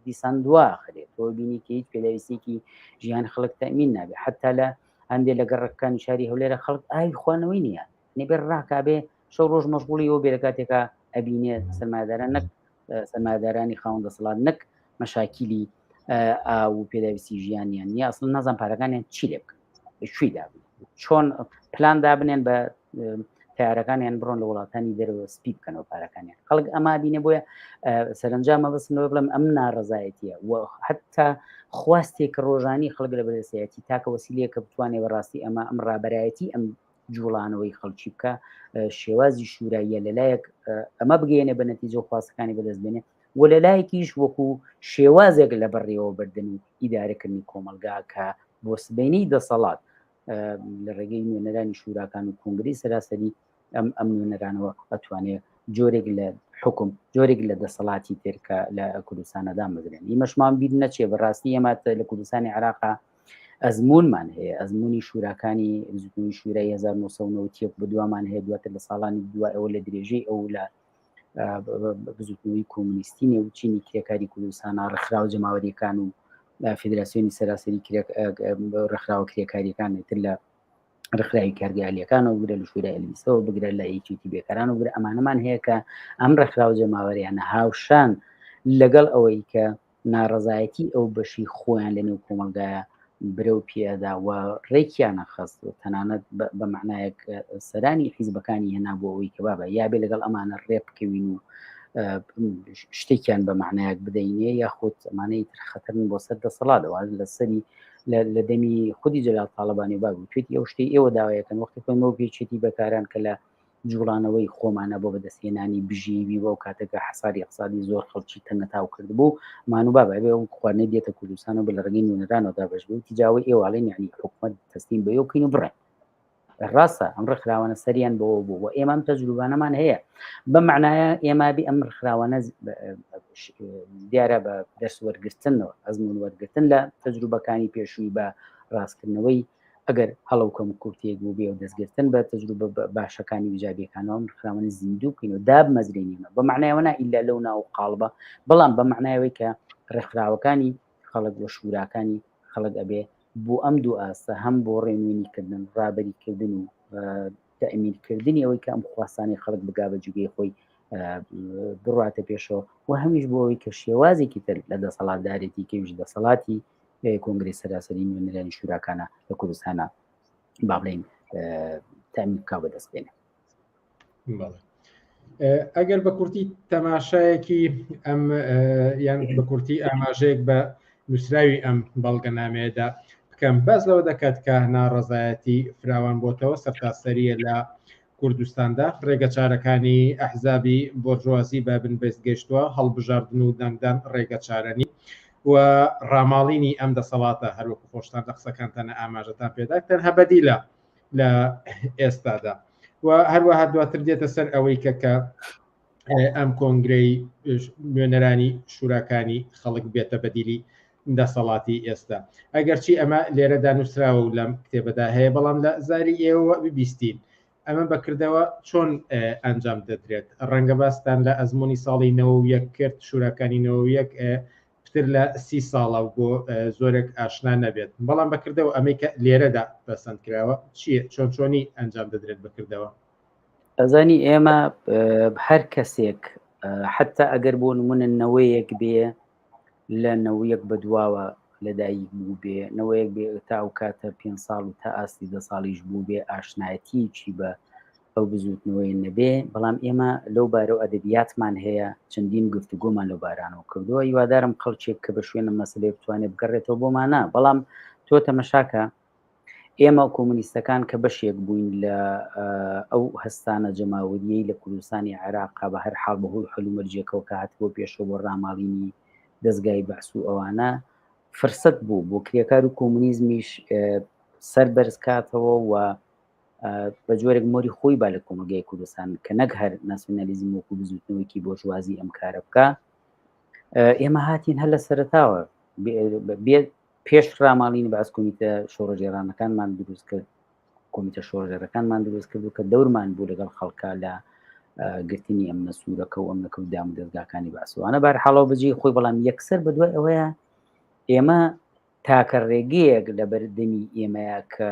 دیسان دوا خرێت تۆ بینی کە هیچ پێداویستێکی ژیان خەڵک تەمین نابێت حتا لە هەندێک لە گەڕەکانی شاری هەولێرە خەڵک ئاوی خوانەوەی نییە نێبێ ڕاکابێ شەو ڕۆژ مەشغوڵی ئەوە بێ لە کاتێکە ئەبینێ سەرمایه‌داران نەک سەرمایه‌دارانی خاوەن دەسەڵات نەک مەشاکیلی ئاو و پێداویستی ژیانیان نیە ئەسڵ نازان پارەکانیان چی لێ بکەن شووی دابن چۆن پلان دابنێن بە تیارەکانیان بڕۆن لە وڵاتانی دەرەوە سپی بکەنەوە پارەکانیان خەڵک ئەما بینێ بۆیە سەرنجامە بەسنەوە بڵم ئەم ناڕزایەتیە و حتا خواستێک ڕۆژانی خەڵک لە بەدەستایەتی تاکە وەسیلەیە کە بتوانێت بەڕاستی ئەمە ئەم ڕابەرایەتی ئەم جوڵانەوەی خەڵکی بکە شێوازی شوراییە لەلایەک ئەمە بگەێنێ بە نەتیجە و خواستەکانی بەدەست بێنێ و لەلایەکیش وەکو شێوازێک لە بەڕێەوە بردن و ئیدارەکردنی کۆمەلگا کە بۆ سبەینەی دەسەڵات لە ڕێگەی نوێنەرانی شوراکان و کنگری سەراسەری ئەم نوێنەرانەوە ئەتوانێت جۆرێک لە حکم جۆرێک لە دەسەڵاتی تێرکە لە کوردستانەدا مەگرێن ئیمەشمان بیر نەچێ بەڕاستی ئێمە لە کوردستانی عێراقا ئەزمونمان هەیە ئەزمموی شوراکانی زیتنەوەی شورای 1990 بدووامان هەیە دواتر لە ساڵانی دوای ئەوە لە درێژەی ئەو لە بزوتنەوەی کۆمونیستی نێوچینی کرێکاری کوردستانە ڕێکخراوە جەماوەریەکان و فیدراسیۆنی سەراسەری ڕێکخراوە کرێکاریەکان تر لە ڕێکخراوی کارگالیەکانەوە بگرە لە شورای ئەلمیسەوە بگرە لە یەکێتی بێکاران و بگرە ئەمانەمان هەیە کە ئەم ڕێکخراوە جەماوەریانە هاوشان لەگەڵ ئەوەی کە ناڕزایەتی ئەو بەشی خۆیان لە نێو کۆمەلگایە برە و پێدا و ڕێکیانە خەست و تەنانەت بە معنایەک سەرانی حیزبەکانی هێنا بۆ ئەوەی کە بابە یابێ لەگەڵ ئەمانە ڕێ بکەوین و شتێکیان بە معنایەک بدەینێ یاخود ئەمانەی تر خەتەرن بۆ سەر دەسەڵاتەوە لە سەری لە دەمی خودی جەلال تاڵەبانی باگو توێتی ئەو شتەی ئێوە داوایەکەن وەختی خۆمەوە پێچێتی بەکاران کە لە جوڵانەوەی خۆمانە بۆ بەدەستهێنانی بژیوی بۆ کاتێکە حساری اقتصادی زۆر خەڵکی تەنەتاو کردبوو مانوو بابە بێ و خواردنەی دێتە کوردستانەوە بە لە ڕێگەی نوێنەرانەوەدا بەش بوو تیجاوی ئێوەڵێن یعنی حکومەت تەسلیم بە ئێوە بکەین و بڕێن ڕاستە ئەم ڕێکخراوانە سەریان بەوە بوو و ئێمە تەجروبانەمان هەیە بە معنایە ئێمە بی ئەم ڕێکخراوانە دیارە بە دەرس وەرگرتنەوە ئەزمون وەرگرتن لە تەجروبەکانی پێشووی بە ڕاستکردنەوەی ئەگەر هەڵەوکەم کورتێک بوو بێ و دەستگرتن بە تەجروبە باشەکانی ویجابیەکانەوە ڕێکخراوانە زیندوو بکەین و دابمەزرێنینە بە معنایەوە ئیلا لەو ناو قاڵبە بەڵام بە معنایەوەی کە ڕێکخراوەکانی خەڵک وە شوراکانی خەڵک ئەبێ بۆ ئەم دوو ئاستە هەم بۆ ڕێنوێنیکردن ڕابەریکردن و تەئمینکردنی ئەوەی کە ئەم خواستانی خەڵک بگا بە جوگەی خۆی بڕاتە پێشەوە و هەمیش بۆ ئەوەی کە شێوازێکی تر لە دەسەڵاتدارێتی کەویش دەسەڵاتی کۆنگری سەراسەری نوێنەرانی شوراکانە لە کوردستانە با بڵێن تەمین بکا بەدەست بێنێ ئەگەر بە کورتی تەماشایەکی ئەم یان بە کورتی ئاماژەیەک بە نووسراوی ئەم بەڵگەنامەیەدا بکەم باز لەوە دەکات کە ناڕەزایەتی فراوان بۆتەوە سەرتاسەریە لە کوردستاندا ڕێگە چارەکانی ئەحزابی بۆرژوازی بە بنبست گەشتووە هەڵبژاردن و دەنگدان ڕێگە چارەنی و ڕاماڵینی ئەم دەسەڵاتە هەروەکو خۆشتان لە قسەکانتانە ئاماژەتان پێدا تەنها بەدیلە لە ئێستادا و هەروەها دواتر دێتە سەر ئەوەی کە ئەم کۆنگرەی نوێنەرانی شوراکانی خەڵک بێتە بەدیلی دەسەڵاتی ئێستا ئەگەرچی ئەمە لێرەدا نووسراوە و لەم کتێبەدا هەیە بەڵام لە زاری ئێوە ببیستین ئەمە بەکردەوە چۆن ئەنجام دەدرێت ڕەنگە باستان لە ئەزمموی ساڵی 91 کرد شوراکانی 91 پتر لە 30 ساڵە و بۆ زۆرێک ئاشنا نەبێت بەڵام بەکردەوە ئەمەی کە لێرەدا پەسەند کراوە چییە چۆنی ئەنجام دەدرێت بەکردەوە ئەزانی ئێمە هەر کەسێک حتا ئەگەر بۆ نمونەوەیەک بێ لە نەوەیەک بەدواوە لەدایک بوو بێ نەوەیەک بێ تا ئەو کاتە 5 ساڵ و تا ئاستی 10 ساڵیش بوو بێ ئاشنایەتیی بە ئەو بزوتنەوەی نەبێ بەڵام ئێمە لەو بارە و ئەدەبیاتمان هەیە چەندین گفتوگۆمان لەو بارانەوە کردووە هیوادارم خەڵکێک کە بە شوێنە مەسلەی بتوانێت بگەڕێتەوە بۆمانە بەڵام تۆ تەمەشاکە ئێمە کۆمونیستەکان کە بەشێک بووین لە ئەو هەستانە جەماوەریەی لە کوردستانی عێراقا بە هەر حاڵ بەهۆی هەلومەرجێکەوە کە هاتبۆ پێشەوە بۆ ڕاماڵینی دەستگای بەعس و ئەوانە فرسەت بوو بۆ کرێکار و کۆمونیزمیش سەر بەرز کاتەوە و بە جۆرێک مۆری خۆی با لە کۆمەلگای کوردستان کە نەک هەر ناسیۆنالیزم وەکو بزوتنەوەیکی بۆ ژوازی ئەم کارە بکە. ئێمە هاتین هەر لە سەرەتاوە بێت پێش ڕاماڵینی بەعس کۆمیتە شۆڕەژێرانەکانمان دروست کرد، کۆمیتە شۆڕژێرەکانمان دروست کرد و کە دەورمان بوو لەگەڵ خەڵکا لە گرتنی ئەم نەسوورەکە و ئەم نەکەوتدام و دەستگاکانی بەعسوانە بار حاڵەوە بەجێ خۆی، بەڵام یەکسەر بەدوای ئەوەیە ئێمە تاکە ڕێگەیەک لە بەردەمی ئێمەیە کە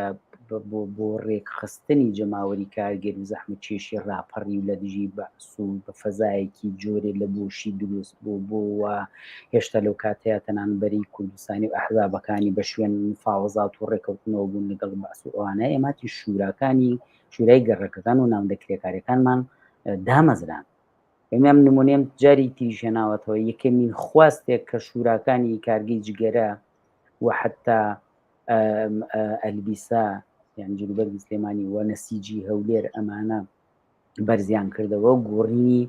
بۆ ڕێکخستنی جەماوەری کارگەر و زەحمەت کێشی ڕاپەڕی و لە دژی بەعس و بە فەزایەکی جۆرێ لە بۆشی دروست بووە هێشتا لەو کاتەیە تەنانبەری کوردستانی و ئەحزابەکانی بە شوێن مفاوەزات و ڕێکەوتنەوە بوون لەگەڵ بەعس و ئەوانە ئێماتی شوراکانی شورای گەڕەکەکان و ناودەکرێکارەکانمان دامەزران. ئێمە نمونێم جاری تیژێناوەتەوە یەکەمین خواستێک کە شوراکانی کارگەی جگەرە و حتا ئەلبیسا یان جلوبەرگ سلێمانی و نەسیجی هەولێر ئەمانە بەرزیان کردەوە گۆڕینی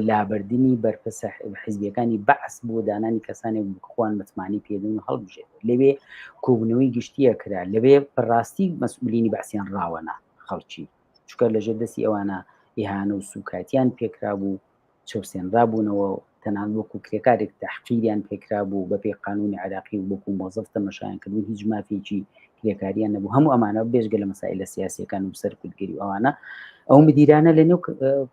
لابردنی بەرپرسە حیزبیەکانی بەعس بۆ دانانی کەسانێک بخوان متمانی پێدەون و هەڵبژێت. لەوێ کۆبوونەوەی گشتیە کرا، لەوێ بەڕاستی مەسئولینی بەعسیان ڕاوەنا خەڵکی، چکە لەژێر دەستی ئەوانە ئیهانە و سوکاتیان پێکرا بوو، چەوسێنرابوونەوە، تەنان وەکو کرێکارێک تەحقیریان پێکرا بوو بەپێی قانونی عراقی و وەکو مۆزەف تەماشایان کردوون، هیچ مافێکی کرێکاریان نەبوو. هەموو ئەمانە بێژگە لە مەسائلە سیاسیەکان و سەرکردگیری و ئەوانە ئەو مدیرانە لە نێو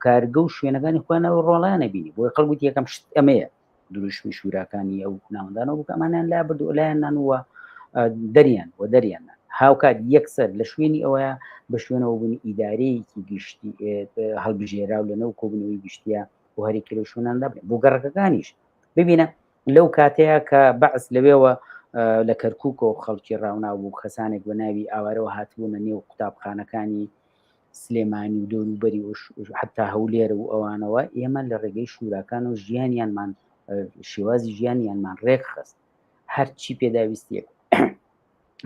کارگە و شوێنەکانی خۆیانەوە ڕۆڵیان نەبینی، بۆی خەڵک وتی یەکەم شت ئەمەیە دروشمی شوراکانی ئەو ناوەندانەوە بوو کە ئەمانیان لا بردو لایەنان وە دەریان هاوکات یەکسەر لە شوێنی ئەوەیە بە شوێنەوە بوونی ئیدارەیەکی گشتی هەڵبژێراو لەنەو کۆبوونەوەی گشتیە بۆ هەرێکی لەو شوێناندا بێت. بۆ گەڕەکەکانیش ببینە لەو کاتەیە کە بەعس لەوێەوە لە کەرکووکەوە خەڵکی ڕاونا بوو، کەسانێک بە ناوی ئاوارەوە هاتبوونە نێو قوتابخانەکانی سلێمانی و دەوروبەری حتا هەولێرە و ئەوانەوە ئێمە لە ڕێگەی شوراکان و ژیانیانمان شێوازی ژیانیانمان ڕێک خست، هەرچی پێداویستیە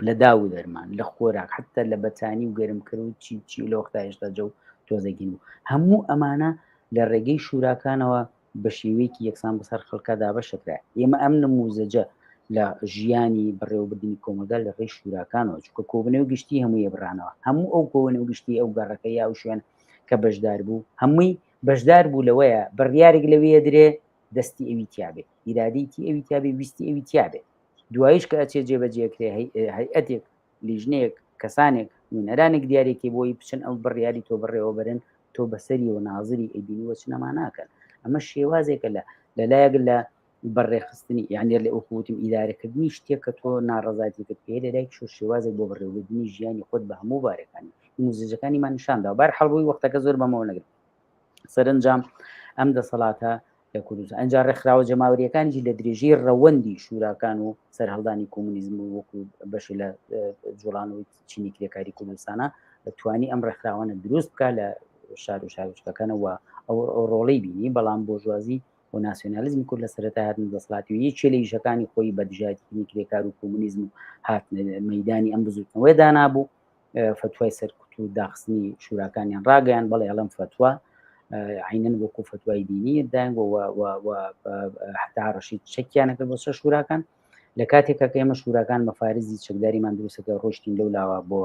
لە داو دەرمان لە خۆراک حتا لە بەتانی و گەرمکرد و چی لە وەختا هێشتا جە و تۆزەگین بوو، هەموو ئەمانە لە ڕێگەی شوراکانەوە بە شێوەیەکی یەکسان بەسەر خەڵکەدا بەشەکرا. ئێمە ئەم نموزەجە لە ژیانی بەڕێوەبردننی کۆمەلگا لە ڕێی شوراکانەوە، چونکە کۆبوونەوەی گشتی هەمووی بڕانەوە، هەموو ئەو کۆبوونەوەی گشتی ئەو گەڕەکە یا ئەو شوێن کە بەشدار بوو هەمووی بەشدار بوو لەوەیە بڕیارێک لەوەیە درێ دەستی ئەوی تیاابێ، ئیرادەیەتی ئەوی تیاابێ، ویستی ئەوی تیاابێ، دوایش کە ئەچێ جێبەجێکرێ هەیئەتێک لیژنەیەک کەسانێک نوێنەرانێک دیارێکی بۆی بچن ئەو بڕیاری تۆ بڕێوە بەرن تۆ بەسەری و نازری ئەبینی وەچنەما ناکەن. ئەمە شێوازێکە لەلایەک لە بەڕێخستنی یانێر لە ئۆکوتم ئیدارەکردنی شتێک کە تۆ ناڕەزاتیکرد پێ لەلایەک شێوازێک بۆ بەڕێوەبردننی ژیانی خۆت بە هەموو بارەکانی موزەجەکانیمان نیشاندا. بار هەڵبووی وەختەکە زۆر بەمەوە نەگرن. سەرنجام ئەم دەسەڵاتە لە کوردستان ئەنجا ڕێکخراوە جەماوەریەکانی لە درێژەی ڕەوەندی شوراکان و سەرهەڵدانی کۆمونیزم و وەکو بەشی لە جوڵانەوەی چینی کرێکاری کوردستانە توانی ئەم ڕێکخراوانە دروست بکە لە شار و شارچکەکانەوە ئەو ڕۆڵەی بینی. بەڵام بۆژوازی و ناسیۆنالیزمی کورد لە سەرەتا هاتن دەسەڵاتی و یەکێ لە ئیشەکانی خۆی بە دژایەتی کرێکار و کۆمونیزم و هاتنە مەیدانی ئەم بزوتنەوەی دانابوو، فتوای سەرکوت و داخستنی شوراکانیان ڕاگەیان، بەڵێ ئەڵەم فتووە عینەن وەکو فتوای دینی دایان حتا ڕەشید چەکیانەکە بۆ سەر شوراکان. لە کاتێکە کە ئێمە شوراکان مەفارزی چەکداریمان دروستەکە ڕۆشتین لەولاوە بۆ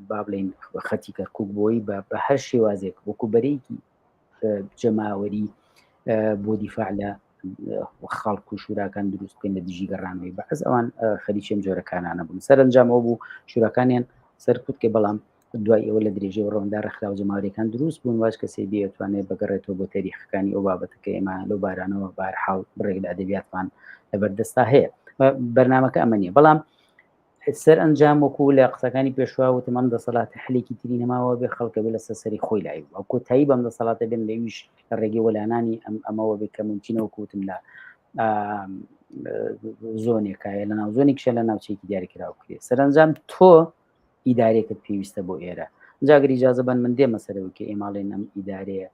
با بڵین خەتی کەرکووک بۆی بە هەر شێوازێک وەکو بەرەیەکی جەماوەری بۆ دیفاع لە خەڵک و شوراکان دروست بکەین لە دژی گەڕانەوەی بەعز ئەوان خەریکێم جۆرەکانانە بوون. سەرنجامەوە بوو شوراکانیان سەرکوت کە بەڵام دوای ئەوە لە درێژەی ڕەوەندا ڕێکخراوە جەماوەریەکان دروست بوون، واش کەسێ بێتوانێت بگەڕێتەوە بۆ تاریخەکانی ئەو بابەتەکە ئێمە لەو بارانەوە بارحاڵ بڕێک لە ئەدەبیاتمان لەبەردەستا هەیە. بەرنامەکە ئەمەنیە، بەڵام سەر ئەنجام وەکو لە قسەکانی پێشوا وتم ئەم دەسەڵاتە هەلێکی تری نەماوە بێ خەڵکە بێ لە سەری خۆی لای ئەو کۆتایی بەم دەسەڵاتە بێن لەویش لە ڕێگەی وەلانانی ئەمەوە بێ کە ممکنەوە کوتم لە زۆنێکایە لە ناو زۆنی کشە لە ناوچەیەکی دیاریکراوکرێت. سەرنجام تۆ ئیدارێکت پێویستە بۆ ئێرە جاگەر ئیجازە بن من دێمە سەرەوە کە ئێماڵێن ئەم ئیدارەیە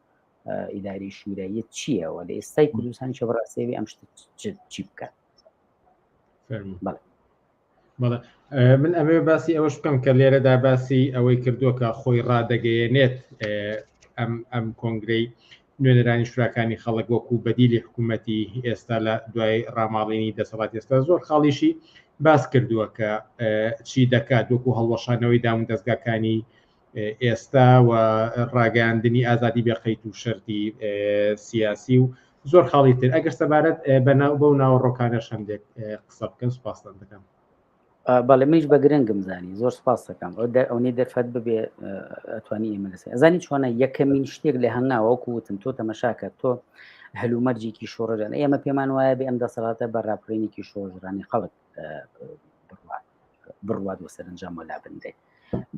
ئیداری شووراییە چییەوە لە ئێستای کوردستانی شە بەڕاستیەوێ ئەم شتە چی بکات؟ بەڵێ من ئەمێ باسی ئەوەش بکەم کە لێرەدا باسی ئەوەی کردووە کە خۆی ڕادەگەیەنێت ئەم کۆنگرەی نوێنەرانی شوراکانی خەڵک وەکو بەدیلی حکوومەتی ئێستا لە دوای ڕاماڵینی دەسەڵات ئێستا زۆر خاڵیشی باس کردووە کە چی دەکات وەکو هەڵوەشانەوەی داون دەستگاکانی ئێستا و ڕاگەاندنی ئازادی بێقەیت و شەرتی سیاسی و زۆر خاڵی تر. ئەگەر سەبارەت بەو ناوەڕۆکانە هەندێک قسە بکەن سوپاسان دەکەم. بەڵێ منیش بە گرنگم زانی زۆر سپاس دەکەم ئەوەی دەرفەت ببێ ئەتوانی ئێمە لەسێ ئەزانی چۆنە یەکەمین شتێک لە هەنگاوەکو وتم تۆ تەمەشاکە تۆ هەلومەرجێکی شۆڕژان ئێمە پێمان وایە بێ ئەم دەسەڵاتە بە ڕاپڕینێکی شۆژرانی خەڵک بڕوات و سەرنجام وەلا بندێ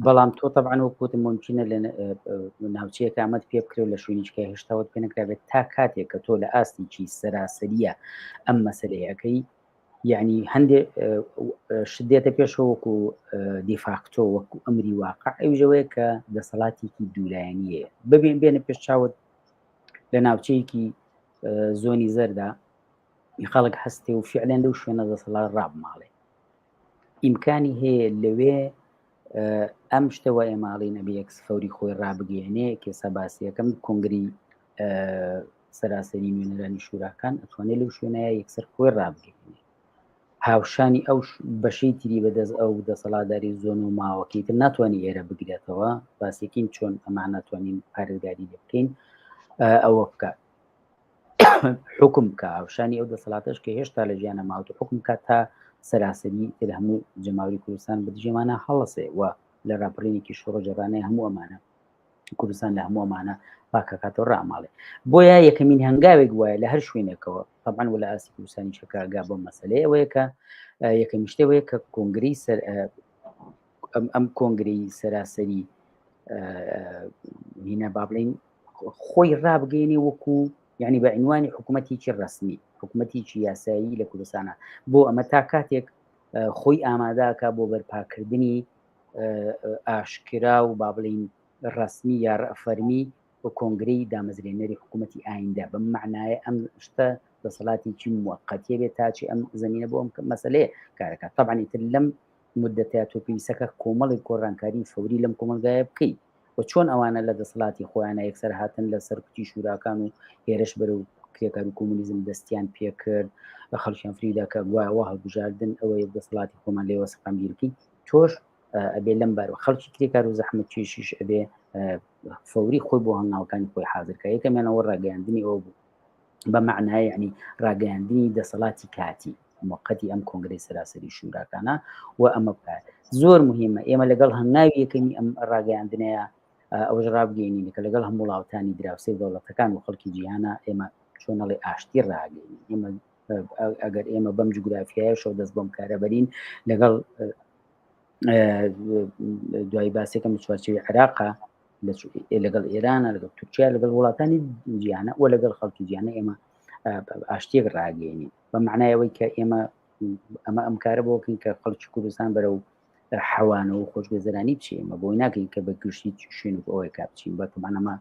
بەڵام تۆ طبعاً وەکوتم ممکنە لە ناوچەیەک ئامەد پێ بکرێت لە شوێنیچکە هێشتاوت پێ نەکرابێت تا کاتێک کە تۆ لە ئاستێکی سەراسەریە ئەم مەسەلەیەکەی یعنی هەندێک شدێتە پێشەوەکو دیفاکتۆ وەکو ئەمری واقع ئەوژەوەیە کە دەسەڵاتێکی دوولایەنیە ببین بێنە پێش چاوت لە ناوچەیەکی زۆنی زەردا خەڵک هەستێ و فعلەن لەو شوێنە دەسەڵات ڕابماڵێ ئیمکانی هەیە لەوێ ئەم شتەوە ئێماڵی نەبیەکس فەوری خۆی ڕابگەێنێ کێسە باسیەکەم کۆنگری سەراسەری نوێنەرانی شوراکان ئەتوانێت لەو شوێنەیە یەکسەر خۆی ڕابگەێنێ هاوشانی ئەو بەشەی تری بەدەست ئەو دەسەڵاتداری زۆن و ماوەکەی تر ناتوانانی ئێرە بگرێتەوە باسێکین چۆن ئەمان ناتوانین پارێزگاری لێ بکەین ئەوە بکە حکم بکە هاوشانی ئەو دەسەڵاتەش کە هێشتا لە ژیانە ماوەتە حکم کات تا سەراسەری تر هەموو جەماوری کوردستان بەدژێمانە هەڵەسێ و لە ڕاپڕینێکی شۆڕەجەڕانەیە هەموو ئەمانە کوردستان لە هەموو ئەمانە پاکەکاتەوە ڕاماڵێ بۆیە یەکەمین هەنگاوێک وایە لە هەر شوێنێکەوە طبعاً ولا ئاسی کوردستانی شەکەگا بۆ مەسەلەیە ئەوەیە کە یەکەمی شتەوەیە کە کۆنگری ئەم کۆنگری سەراسەری هینە با بڵین خۆی ڕابگەێنێ وەکو یعنی بە عنوانی حکوومەتێکی ڕسمی حکوومەتێکی یاسایی لە کوردستانە بۆ ئەمە تا کاتێک خۆی ئاماداکە بۆ بەرپاکردنی ئاشکرا و با بڵین ڕسمی یا ڕەفەرمی و کۆنگرەی دامەزرێنەری حکوومەتی ئایندا بەم معنایە ئەم شتە دەسەڵاتێکی موەقەتیە بێت تاچی ئەم زمینە بۆ ئەم مەسەلەیە کارەکە طبعاً تر لەم مدەتەیە تۆ پێویستەکە کۆمەڵی کۆڕانکاری فەوری لەم کۆمەلگایە بکەیت و چۆن ئەوانە لە دەسەڵاتی خۆیانە یەکسەر هاتن لە سەرکوتی شوراکان و هێرش بەرەو کرێکار و کۆمونیزم دەستیان پێ کرد بە خەڵکیان فریدا کە گوایەوە هەڵبژاردن ئەوەیە دەسەڵاتی خۆمان لێوە سەقامگیرکی تۆش ئەبێ لەم بارەوە خەڵکی کرێکار و زەحمەت کێشیش ئەبێ فەوری خۆی بۆ هەنگاوەکانی خۆی حاضرکە یەکەمیانەوە ڕاگەیاندنی ئەوە بوو بە معنای یعنی ڕاگەیاندنی دەسەڵاتی کاتی موقتی ئەم کۆنگرەی سەراسەری شوراکانە و ئەمە بکات زۆر مهمە ئێمە لەگەڵ هەنگاوی یەکەمی ئەم ڕاگەیاندنەیە ئەوەش ڕابگەینی کە لەگەڵ هەموو وڵاتانی دراوسێ دەوڵەتەکان و خەڵکی جیهانە ئێمە چۆنەڵی ئاشتی ڕاگەین ئێمە ئەگەر ئێمە بەم جوگرافیایە شەو دەست بۆم کارەبەرین لەگەڵ دوای باسێکم چوارچێوی عێراقا لەگەڵ ئێرانە لەگەڵ تورکیا لەگەڵ وڵاتانی جیهانە و لەگەڵ خەڵکی جیهانە ئێمە ئاشتێک ڕاگەینی بە معنایەوەی کە ئێمە ئەمە ئەم کارە بۆکەین کە خەڵکی کوردستان بەرەو حەوانە و خۆشگوێزەرانی بچێ ئێمە بۆی ناکەین کە بە گشتی شوێن و ئەوەی کا بچین بە تمانەمە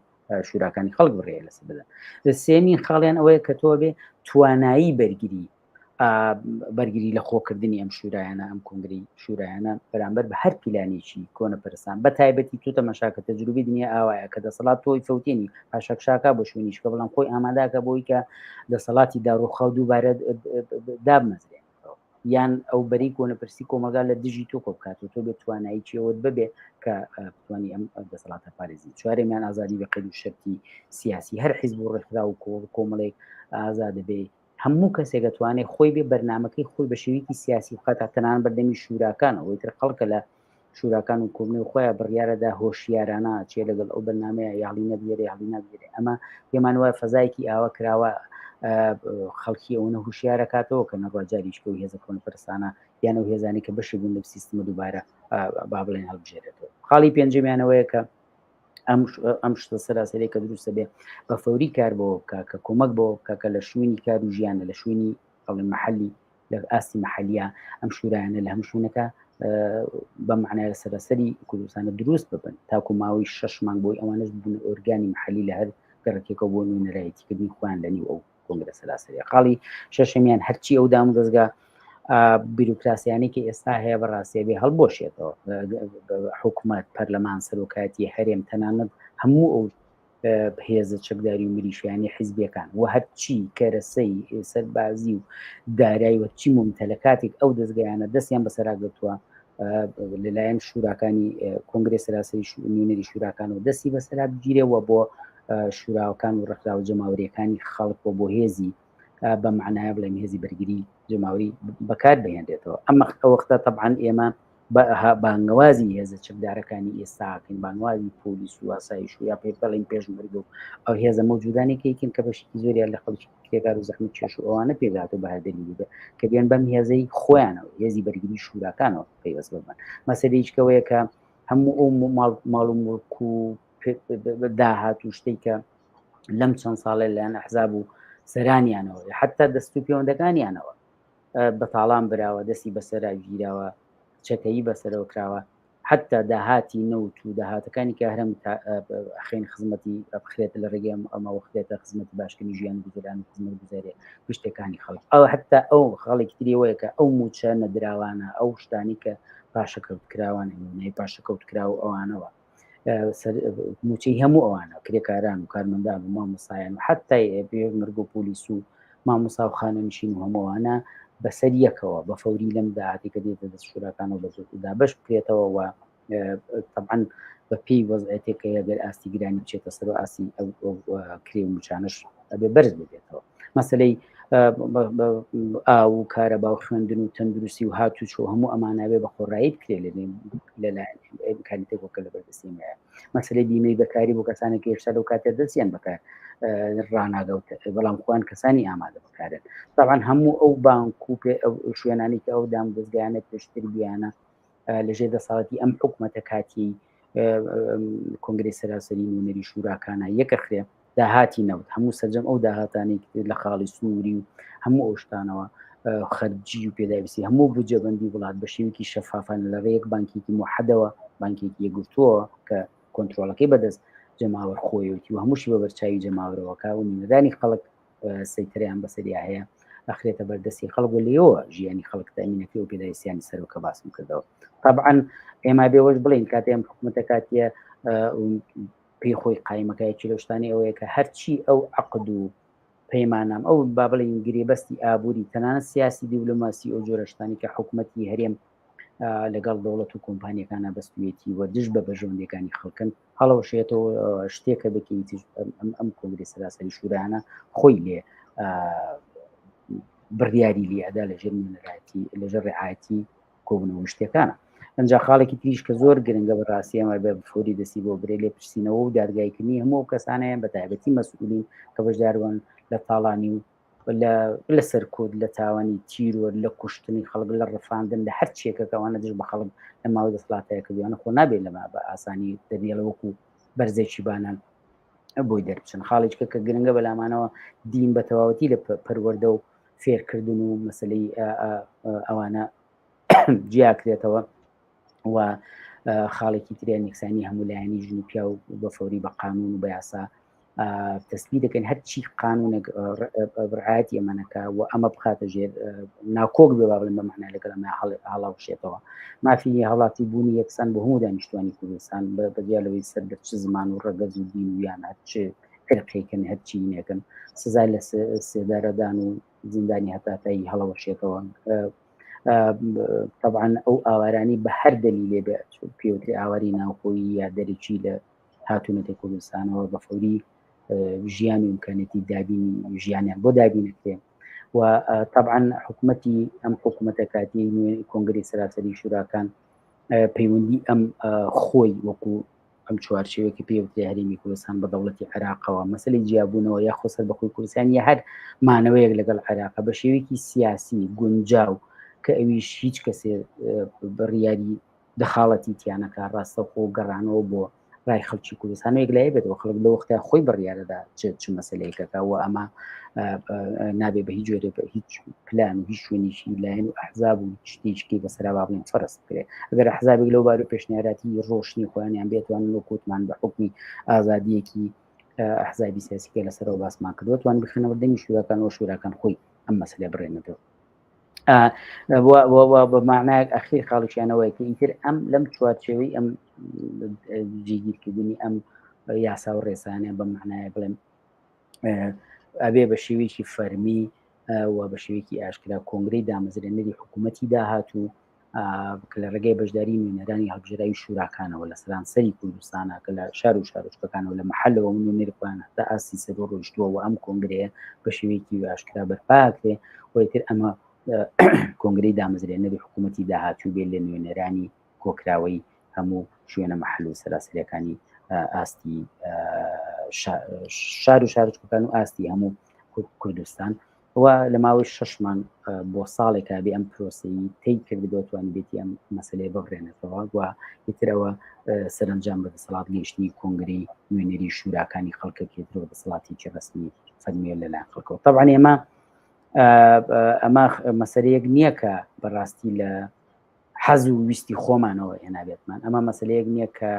شوراکانی خەڵک بڕێ لەسەر بدەن سێمین خاڵیان ئەوەیە کە تۆ بێ توانایی بەرگری لە خۆکردنی ئەم شورایانە ئەم کۆنگری شورایانە بەرامبەر بە هەر پیلانێکی کۆنە پەرستان بە تایبەتی تو تەماشاکە تەجروبی دنیا ئاوایە کە دەسەڵات تۆی فەوتێنی پاشەکشاکە بۆ شوێنیشکە بەڵام خۆی ئاماداکە بۆی کە دەسەڵاتی داڕۆخاو دووبارە دابمەزرێن یان ئەو بەری کۆنەپرسی کۆمەلگا لە دژی تۆ کۆبکات و تۆ بێت توانایی چیەوەت ببێ کە بتوانانی ئەم دەسەڵاتە پارێزی چوارێمیان ئازادی بە قەید و شەرتی سیاسی هەر حیزب و ڕێکخرا و کۆمەڵێک ئازادە بێ هەموو کەسێک دەتوانێت خۆی بێ بەرنامەکەی خۆی بە شێوەیەکی سیاسی بخاتە تەنان بەردەمی شوراکان ئەوەی تر خەڵکە لە شوراکان و کۆمنی خۆیان بڕیارەدا هۆشیارانە چێ لەگەڵ ئەو بەرنامەیە یاغلی نەبیێرێ یاغلی نەبیێرێ ئەمە پێمان وایە فەزایەکی ئاوا کراوە خەڵکی ئەوە هوشیارەکاتەوە کە نەڕواجاریشکە و هێزە کۆنپەرستانە یان ئەو هێزانی کە بەشی بوون لە سیستمە دووبارە با بڵێن هەڵبژێرێتەوە خاڵی پێنجەمیانەوەیە کە ئەم شتە سەراسەری کە دروستە بێ بە فەوری کار بۆ بکە کە کۆمەک بۆ بکە کە لە شوێنی کار و ژیانە لە شوێنی ئەڵێ مەحەلی لە ئاستی مەحەلیە ئەم شورایانە لە هەم شوێنەکە بە معنای سەراسەری کوردستانە دروست ببن تاکو ماوەی 6 مانگ بۆی ئەوانش ببن ئۆرگانی مەحەلی لە هەر گەڕکێکەوە بۆ نوێنەرایەتیکردنی خۆیان لەنیو ئەو کۆنگرە سەراسەری خاڵی شەشەمیان هەرچی ئەو دام دەستگا بیروکراسیانی کە ئێستا هەیە بەڕاستی بێ هەڵبۆشێتەوە حکوومەت پەرلەمان سەرۆکاتی هەرێم تەنانەت هەموو ئەو هێزە چەکداری و ملیشیانی حیزبیەکان و هەرچی کەرەسەی سەربازی و دارایی وەچی ممتەلە کاتێک ئەو دەستگایانە دەستیان بەسەراگرتووە لەلایەن شوراکانی کۆنگرێ سەراسەری نوێنەری شوراکان و دەستی بەسەرا بگیرەوە بۆ شوراوەکان و ڕێکخراوە جەماوریەکانی خەڵک بۆ هێزی بە معنایە بڵێم هێزی بەرگری جەماوری بەکار بهێنرێتەوە ئەمە ئەوەختە طبعاً ئێمە بانگەوازی هێزە چەکدارەکانی ئێستاکەین بانوازی پۆلیس و ئاسایش و یا پێ بەڵین پێشمەرگ و ئەو هێزە مەوجودانێکیکن کە بەشی زۆریان لە خەڵکی کێگار و زەحمەت کێش و ئەوانە پێداتە بەهادەری بووبێ کە بێن بەم هێزەی خۆیانەوە هێزی بەرگری شوراکانەوە پێوەست ببن مەسەلەیەکەوەیە کە هەموو ئەو ماڵ و مڵک و داهات و شتێک کە لەم چەند ساڵێ لەیان ئەحزاب و سەرانیانەوە حتا دەست و پەیوەندەکانیانەوە بەتاڵان براوە دەستی بەسەرا گیراوە چەکەیی بەسەرەوە کراوە حتا داهاتی نەوت و داهاتەکانی کە هەرم خێن خزمەتی بخرێتە لە ڕێگەی ئەمە وەختێتە خزمەتی باشکردنی ژیان گوزەران و خزمەت گوزارێ شتەکانی خەڵک ئەو حتا ئەو خەڵکی تریەوەیە کە ئەو موچە نەدراوانە ئەو شتانی کە پاشەکەوت کراوانە نەی پاشەکەوت کراوە ئەوانەوە موچەی هەموو ئەوانە کرێکاران و کارمەندان و مامۆسایان و حتای پێشمەرگ و پۆلیس و مامۆسا و خانەنشین و هەمووانە بەسەر یەکەوە بە فەوری لەم داهاتی کە دێتە دەست شوراکانەوە بەزۆردا بەش بکرێتەوە و طبعاً بە پێی وەزعەتێکە ئەگەر ئاستی گرانی بچێتە سەر و ئاسی کرێ و موچانش ئەبێ بەرز ببێتەوە مەسەلەی ئاو و کارەبا و خوێندن و تەندروستی و هاتوچۆ هەموو ئەمانەوێ بە خۆڕایی بکرێ لەلایەن کاریتێکۆکە لە بەردەستیمەیە مەسەلەی بیمەی بەکاری بۆ کەسانێک هێشتا لەو کاتێ دەستیان بەکار ڕناگەوت بەڵام خوان کەسانی ئامادە بکارن طبعاً هەموو ئەو بانک و شوێنانی کە ئەو دام دەستگایانە پێشتر بیانە لەژێر دەساڵەتی ئەم حکوومەتە کاتی کۆنگرێ سەراسەری نوێنەری شوراکانە یەکەخرێ داهاتی نەوت هەموو سەرجەم ئەو داهاتانی لە خاڵی سووری و هەموو ئەوشتانەوە خەرجی و پێداویستی هەموو بجەبندی وڵات بە شێوکی شەفافان لە ڕێک بانکێکی موحەدەوە بانکێکی یەکگرتووە کە کۆنتترۆلەکەی بەدەست جەماوەر خۆیەتی و هەمووشی بە بەرچاوی جەماورەوەکە و میێدانی خەڵک سەیتریان بەسەریا هەیە ئەخرێتە بەردەستی خەڵک و لێەوە ژیانی خەڵک تامینەکەی و پێداویستیانی سەرۆکە باسم کردەوە طبعاً ئێمە بێوەش بڵین کاتێ ئەم حکوومەتە کاتیە پێی خۆی قایمەکایکی لەشتانی ئەوەیە کە هەرچی ئەو عقد و پەیمانام ئەو با بڵین گرێبەستی ئابووری تەنانەت سیاسی دیبلۆماسی ئەو جۆرەشتانی کە حکوومەتی هەرێم لەگەڵ دەوڵەت و کۆمپانیەکانە بەستوێتی و دژ بە بەژۆندەکانی خەڵکن هەڵەوەشێتەوە شتێکە بکەیتی ئەم کۆنگرێ سەراسەری شورانە خۆی لێ بڕیاری لێدا لەژێر نوێنەراتی لەژێر ڕێعاەتی کۆبوونەوە شتەکانە ئەنجا خاڵێکی تریش کە زۆر گرنگە بە ڕاستی ئەمە بە فۆری دەستی بۆ برێ لێ پرسیینەوە و دادگایکردنی هەموو کەسانەیە بە تایبەتی مەسئولین کە بەشداروان لە تاڵانی و لە سەرکۆد لە تاوانی تیرۆ لە کوشتنی خەڵک لە ڕفاندن لە هەر چێکەکەوانە دژ بە خەڵک لە ماوەی دەسڵاتەیە کردوانە خۆ نابێت لەما بە ئاسانی دەبێڵە وەکو بەرزێکی بانان بۆی دەربچن خاڵێککە کە گرنگە بەلامانەوە دین بە تەواوەتی لە پەروەردە و فێرکردن و مەسلەی ئەوانە جیاکرێتەوە و خاڵێکی تریان یەکسانی هەموو لایەنی ژن و پیا و بە فەوری بە قانون و بە یاسا تەسبیح دەکەن هەرچی قانونێک ڕعایەتی ئەمانەکە و ئەمە بخاتە ژێر ناکۆک بێ با بڵێن بە معنای لەگەڵ ئەمە هەڵاوشێتەوە مافی هەڵاتی بوونی یەکسان بە هەموو دانیشتوانی کوردستان بەدیالەوەی سەر چ زمان و ڕەگەز و دین و یان هەرچ عێرقێکن هەرچی نێکن سزای لە سێدارەدان و زیندانی هەتاتایی هەڵەوەشێتەوە طبعاً ئەو ئاوارانی بە هەر دەلیلێ بێ پێوتری ئاواری ناوخۆیی یا دەرەکی لە هاتوونەتە کوردستانەوە بە فەوری ژیانی ئیمکانێتی دابینی ژیانیان بۆ دابینەکرێ و طبعاً حکوومەتی ئەم حکوومەتە کاتی نوێ کۆنگری سەراسەری شوراکان پەیوەندی ئەم خۆی وەکو ئەم چوارچێوەکی پێوتری هەرێمی کوردستان بە دەوڵەتی عێراقەوە مەسەلەی جیابوونەوە یا خۆسەر بەخۆی کوردستان یا هەر مانەوەیەک لەگەڵ عێراق بە شێوەیەکی سیاسی گونجاو کە ئەویش هیچ کەسێ بڕیاری دەخاڵەتی تیانەکە ڕاستەخۆ گەڕانەوە بۆ ڕای خەڵکی کوردستانەوەیەک لای بێتەوە خەڵک لە وەختە خۆی بڕیارەدا چ مەسەلەیەکەکە و ئەمە نابێ بە هیچ جۆرە بە هیچ پلان و هیچ شوێنیشی لایەن و ئەحزاب و شتێکی بەسەرا با بڵێن فەرست بکرێت ئەگەر ئەحزابێک لەو بارو پێشنیاراتی ڕۆشنی خۆیانیان بێتوان لە کوتمان بە حکمی ئازادیەکی ئەحزابی سیاسیکە لەسەرەوە باسمان کردوتوان بخێنەوە دەنگی شوراکان و شوراکان خۆی ئەم مەسەلە بڕێنەوە بمعنای ئەخیر خاڵکیانەوەی کە ئیتر ئەم لەم چوارچێوەی ئەم جێگیرکردنی ئەم یاسا و ڕێسانە بە معنای بڵێم ئەبێ بە شێوەیەکی فەرمی و بە شێوەیەکی ئاشکرا کۆنگرەی دامەزرێنەری حکوومەتی داهاتوو کە لە ڕێگەی بەشداری نوێنەرانی هەڵبژێرایی شوراکانەوە لە سەرانسەری کوردستانە کە لە شار و شارۆچکەکانەوە لە مەحەلەوە نوێنەرخوایان هەتا ئاسی سەر ڕۆیشتووە و ئەم کۆنگرەیە بە شێوەیەکی ئاشکرا بەرپاکرێ و ئیتر ئەمە کۆنگرەی دامەزرێنەری حکوومەتی داهاتوو بێت لە نوێنەرانی کۆکراوەی هەموو شوێنە مەحەل و سەراسەریەکانی ئاستی شار و شارۆچکەکان و ئاستی هەموو کوردستان و لە ماوەی 6 مانگ بۆ ساڵێکا بێ ئەم پرۆسی تی کرد دەتوانانی بێتی ئەم مەسلەیە ببڕێنێتەوە و ئیترەوە سەرنجام بەدەسەڵات گەیشتنی کۆنگرەی نوێنەری شوراکانی خەڵکە پێدرەوە دەسەڵاتێکی ڕسمی فەرمیێ لەلایەن خەڵکەوە. طبعاً ئەمە مەسەلەیەک نییە کە بەڕاستی لە حەز و ویستی خۆمانەوە هێنابێتمان، ئەمە مەسەلەیەک نییە کە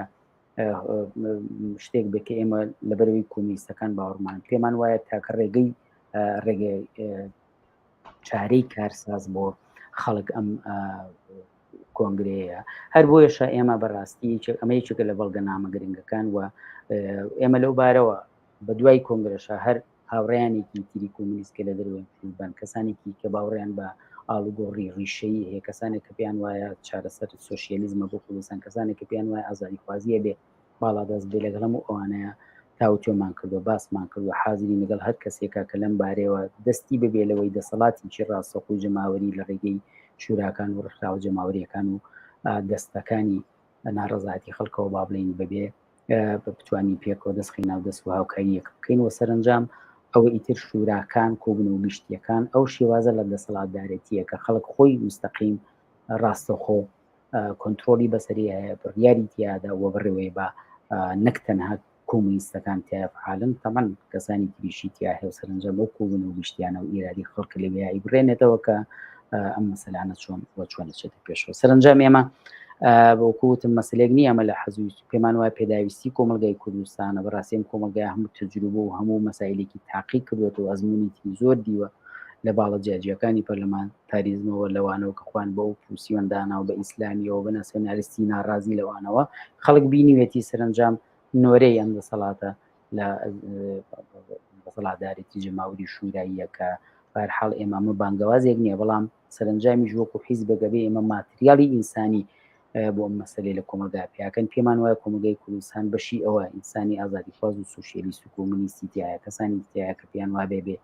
شتێک بکە ئێمە لەبەرەوەی کۆمیستەکان باوەڕمان پێمان وایە تاکە ڕێگەی چارەی کارساز بۆ خەڵک ئەم کۆنگرەیە هەر بۆیەشە ئێمە بەڕاستی ئەمە یەکێکە لە بەڵگەنامە گرنگەکان و ئێمە لەو بارەوە بە دوای کۆنگرەشە هەر هاوڕێیانێکی تری کۆمونیستکە لە دەروێن حیزبان کەسانێکی کە باوەڕیان بە ئاڵوگۆڕی ڕیشەیی هەیە کەسانێک کە پێیان وایە چارەسەر سۆشیالیزمە بۆ کوردستان کەسانێک کە پێیان وایە ئازادی خوازیە بێ باڵادەست بێ لەگەڵ هەموو ئەوانەیە تاوتێمان کردو باسمان کردو حازری لەگەڵ هەر کەسێکە کە لەم بارەوە دەستی ببێ لەوەی دەسەڵاتێکی ڕاستەخوی جەماوەری لە ڕێگەی شوراکان و ڕێکخراوە جەماوەریەکان و دەستەکانی ناڕەزایەتی خەڵکەوە با بڵین ببێ بتوانین پێکەوە دەستخی ناو دەست و هاوکاریەکە بکەینەوە سەرنجام ئەوە ئیتر شوراکان کۆبن و گشتیەکان ئەو شێوازە لە دەسەڵاتدارەتیە کە خەڵک خۆی مستەقیم ڕاستەخۆ کۆنتترۆلی بەسەری هەیە بڕیاری تیادا وە بڕێوەی بە نەک تەنها کۆمونیستەکان تیاعاالن تەمان کەسانی تریشی تیا هەیە و سەرنجەم ئەو کۆبن و گشتیانە و ئیرادی خەڵک لەوێایی بڕێنێتەوە کە ئەم مەسەلانە چۆن چێتە پێشەوە. سەرنجام ئێمە بۆکوتم مەسلێک نییە ئەمە لە حەزوی پێمان وایە پێداویستی کۆمەلگای کوردستانە بەڕاستیم کۆمەلگای هەموو تەجروبە و هەموو مەسایلێکی تاقی کردوێت و ئەزممویی زۆر دیوە لە باڵە جیاجیەکانی پەرلەمان تاریزمەوە لەوانەوە کە خوان بە و پوسیۆندانا و بە ئیسلامیەوە بە ناسیۆنالیستی ناڕازی لەوانەوە خەڵک بینیوێتی سەرنجام نۆرەی ئەم دەسەڵاتە لە دەسەڵاتدارێتی جەماوەری شوراییە کە بەرحاڵ ئێمە بانگەوازێک نییە بەڵام سەرنجامی وەکو حیزبەگەبێ ئێمە ماتریالی ئینسانی بۆ مەسلەی لە کۆمەلگا پیاکەن پێمان وایە کۆمەلگای کوردستان بەشی ئەوە ئینسانی ئازادیخواز و سوشیالیست و کۆمونیستی تایە کەسانی تایە کە پێیان وا بێ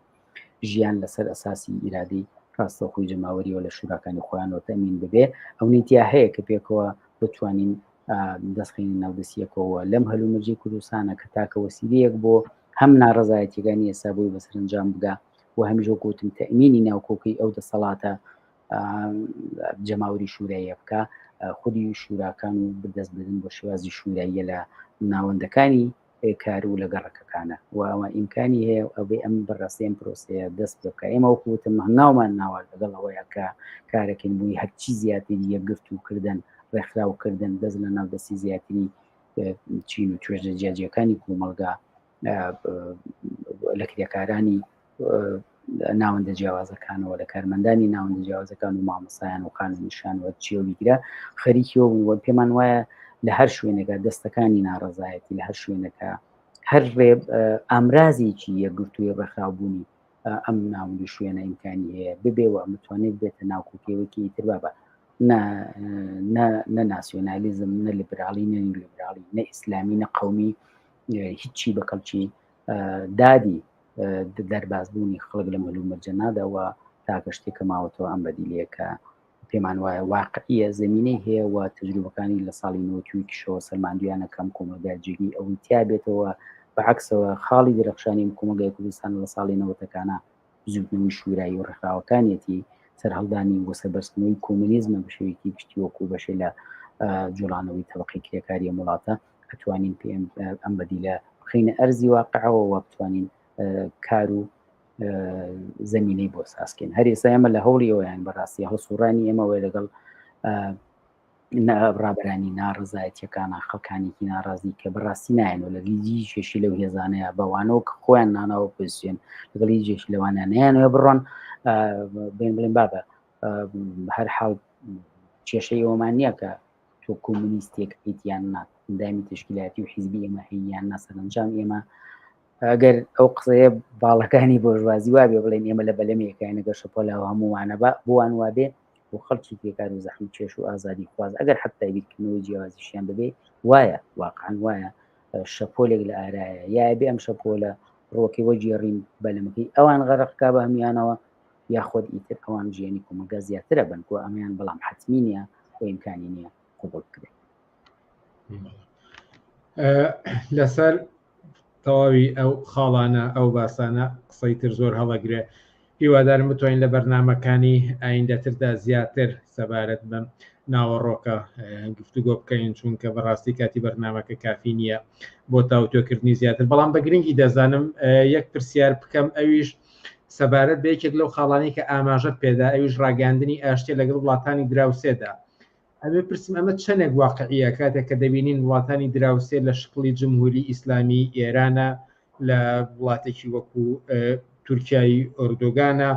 ژیان لەسەر ئەساسی ئیرادەی ڕاستەخۆی جەماوەریەوە لە شوراکانی خۆیانەوە تەمین ببێ ئەو نیتیا هەیە کە پێکەوە بتوانین دەستخینی ناودەستیەکەەوە لەم هەلومەرجی کوردستانە کە تاکە وەسیلەیەک بۆ هەم ناڕەزایەتیەکانی ئێستا بووی بەسەرنجام بگا و هەمیشە گوتم تەمینی ناوکۆکەی ئەو دەسەڵاتە جەماوەری شوراییە بکە خودی شوراکان و بدەست بدن بۆ شێوازی شوراییە لە ناوەندەکانی کار و لە گەڕەکەکانە و ئەوە ئیمکانی هەیە ئەوێ ئەم بەڕاستیان پرۆسەیە دەست بکە ئێمە وەکوتم ناومان ناوە لەگەڵ ئەوەیە کە کارەکەین بووی هەرچی زیاتری یەکگرت و کردن ڕێکخراوکردن دەست لە ناودەستی زیاتری چین و توێژە جیاجیەکانی کۆمەلگا لە کرێکارانی ناوەندە جیاوازەکانەوە لە کارمەندانی ناوەندە جیاوازەکان و مامەسایان و قانونیشانەوە چێویگرە خەریکیەوە بوون پێمان وایە لە هەر شوێنێکە دەستەکانی ناڕەزایەتی لە هەر شوێنەکە هەر ئامرازێکی یەکگرتووی ڕێکخراوبوونی ئەم ناوەندی شوێنە ئیمکانی هەیە ببێەوە متوانێت بێتە ناوکۆکیەوەکی تر بابە نە ناسیۆنالیزم نە لیبرالی نە نیولیبرالی نە ئیسلامی نە قەومی هیچی بە کەڵکی دادی دەربازبوونی خەڵک لە هەلومەرجە ناداوە تاکە شتێکە ماوەتەوە ئەم بەدیلەیەکە پێمان وایە واقعیە زمینەی هەیە و تەجروبەکانی لە ساڵی 90 سەرماندویانە کەم کۆمەلگای جێگی ئەوەی تیا بێتەوە بەعکسەوە خاڵی درەخشانی کۆمەلگای کوردستان لە ساڵی 90ەکانە زودنەوەی شورایی و ڕێکخراوەکانیەتی سەرهەڵدانی بۆ سەربەرزکردنەوەی کۆمونیزمە بە شێوەیەکی گشتی وەکو بەشێ لە جوڵانەوەی تەبەقەی کرێکاری وڵاتە ئەتوانین پێم ئەم بەدیلە بخینە ئەرزی واقعەوە و بتوانین کار و زمینەی بۆ ساسکەین هەر ئێستا ئێمە لە هەوڵی ئەویان بەڕاستی هەڵسوڕانی ئێمەوە لەگەڵ ڕابرانی ناڕزایەتیەکانە خەڵکانێکی ناڕازی کە بەڕاستی نایەنەوە لە لیجی شێشی لەو هێزانەیە بەوانەوە کە خۆیان ناناوە پێسیێن لەگەڵی جێشی لەوانیان نیانەوە بڕۆن بێن بڵێن بابە هەر حاڵ کێشەی ئەومان نییە کە تۆ کۆمونیستێک پیتیان نات دامی تشکیلاتی و حیزبی ئێمە هەیەیان نەسەرنجام ئێمە ئەگەر ئەو قسەیە باڵەکانی بۆژوازی وابێ بڵێن ئێمە لە بەلەمێکەکەینەگە شەپۆلاوە هەمووانە بۆوان وابێ بۆ خەڵکی پێکار و زەحمی کێش و ئازادی خواز ئەگەر حتی بیرکردنەوەی جیاوازیشیان ببێ وایە واقعاً وایە شەپۆلێک لە ئارایە یا بێ ئەم شەپۆلە ڕۆکەی وەجێڕین بەلەمەکەی ئەوان غەرقکا بە هەمیانەوە یاخۆت ئیتر ئەوان ژیانی کۆمەلگا زیاترە بن بۆ ئەمیان بەڵام حتمی نییە و ئیمکانی نییە قوبوڵ بکرێت. لەسەر تەواوی ئەو خاڵانە ئەو باسانە قسەی تر زۆر هەڵەگرێ هیوادارم بتوانین لە بەرنامەکانی ئایندەتردا زیاتر سەبارەت بەم ناوەڕۆکە گفتوگۆ بکەین چونکە بەڕاستی کاتی بەرنامەکە کافی نییە بۆ تاوتۆکردنی زیاتر بەڵام بە گرنگی دەزانم یەک پرسیار بکەم ئەویش سەبارەت بە یەکێک لەو خاڵانەی کە ئاماژەت پێدا ئەویش ڕاگەاندنی ئاشتی لەگەڵ وڵاتانی دراوسێدا ئەبێ پرسم ئەمە چەندێک واقعیە کاتێک کە دەبینین وڵاتانی دراوسێ لە شکلی جمهوری ئیسلامی ئێرانە لە وڵاتێکی وەکو تورکیای ئۆردۆگانە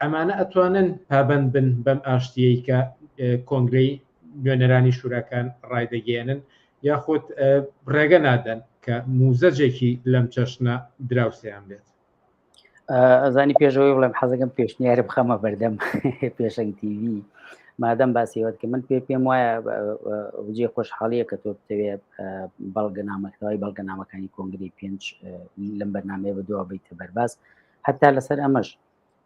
ئەمانە ئەتوانن پابند بن بەم ئاشتیەی کە کۆنگرەی نوێنەرانی شوراکان ڕایدەگەێنن یاخود ڕێگە نادەن کە موزەجێکی لەم چەشنە دراوسیان بێت. ئەزانی پێشەوەی بڵێم حەزەکەم پێشنیارە بخەمە بەردەم پێشنگ تیڤ مادەم باسیوت کە من پێم وایە جێ خۆشحاڵیە کە تۆ بتەوێت بەڵگەنامەکەی بەڵگەنامەکانی کۆنگری 5 لەم بەرنامەیە بەدووە بیتە بەرباز حتا لەسەر ئەمەش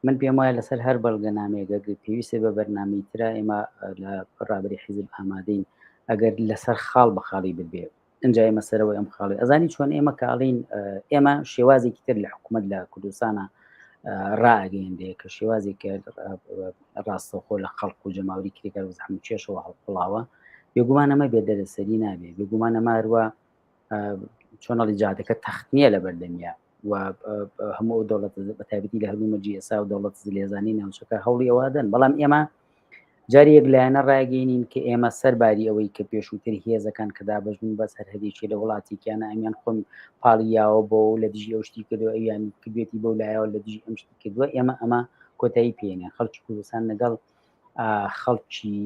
من پێم وایە لەسەر هەر بەڵگەنامەیەگە پێویستێ بە بەرنامەی ترە ئێمە لە ڕابری حیزب ئامادەین ئەگەر لەسەر خاڵ بە خاڵی ببێ ئەنجا ئێمە سەرەوەی ئەم خاڵی ئەزانی چۆن ئێمە کاڵین ئێمە شێوازێکی تر لە حکوومەت لە کوردستانە ڕائگەیەندێ کە شێوازێکە ڕاستەخۆ لە خەڵق و جەماوری کرێکار و زەحمەت کێشەوە هەڵقڵاوە بێگومان ئەمە بێدەرەسەری نابێ بێگومان ئەمە هەروە چۆنەڵی جادەکە تەخت نییە لە بەردەمیە و هەموو دەوڵەت بەتایبەتی لە هەلومەرجی ئێسا و دەوڵەت زلێزانی ناوچەکە هەوڵی ئەوادەن بەڵام ئێمە جارێک لایەنە ڕاگەینین کە ئێمە سەرباری ئەوەی کە پێشووتر هێزەکان کە دابەژن بە سەرهەدێکی لە وڵاتێکیانە ئەمیان خۆم پاڵیاوە بۆ لە دژی ئەو شتی کردو ئەویان کردوێتی بەو لایەوە لە دژی ئەم شتی کردووە ئەمە کۆتایی پێێنێ خەڵکی کوردستان لەگەڵ خەڵکی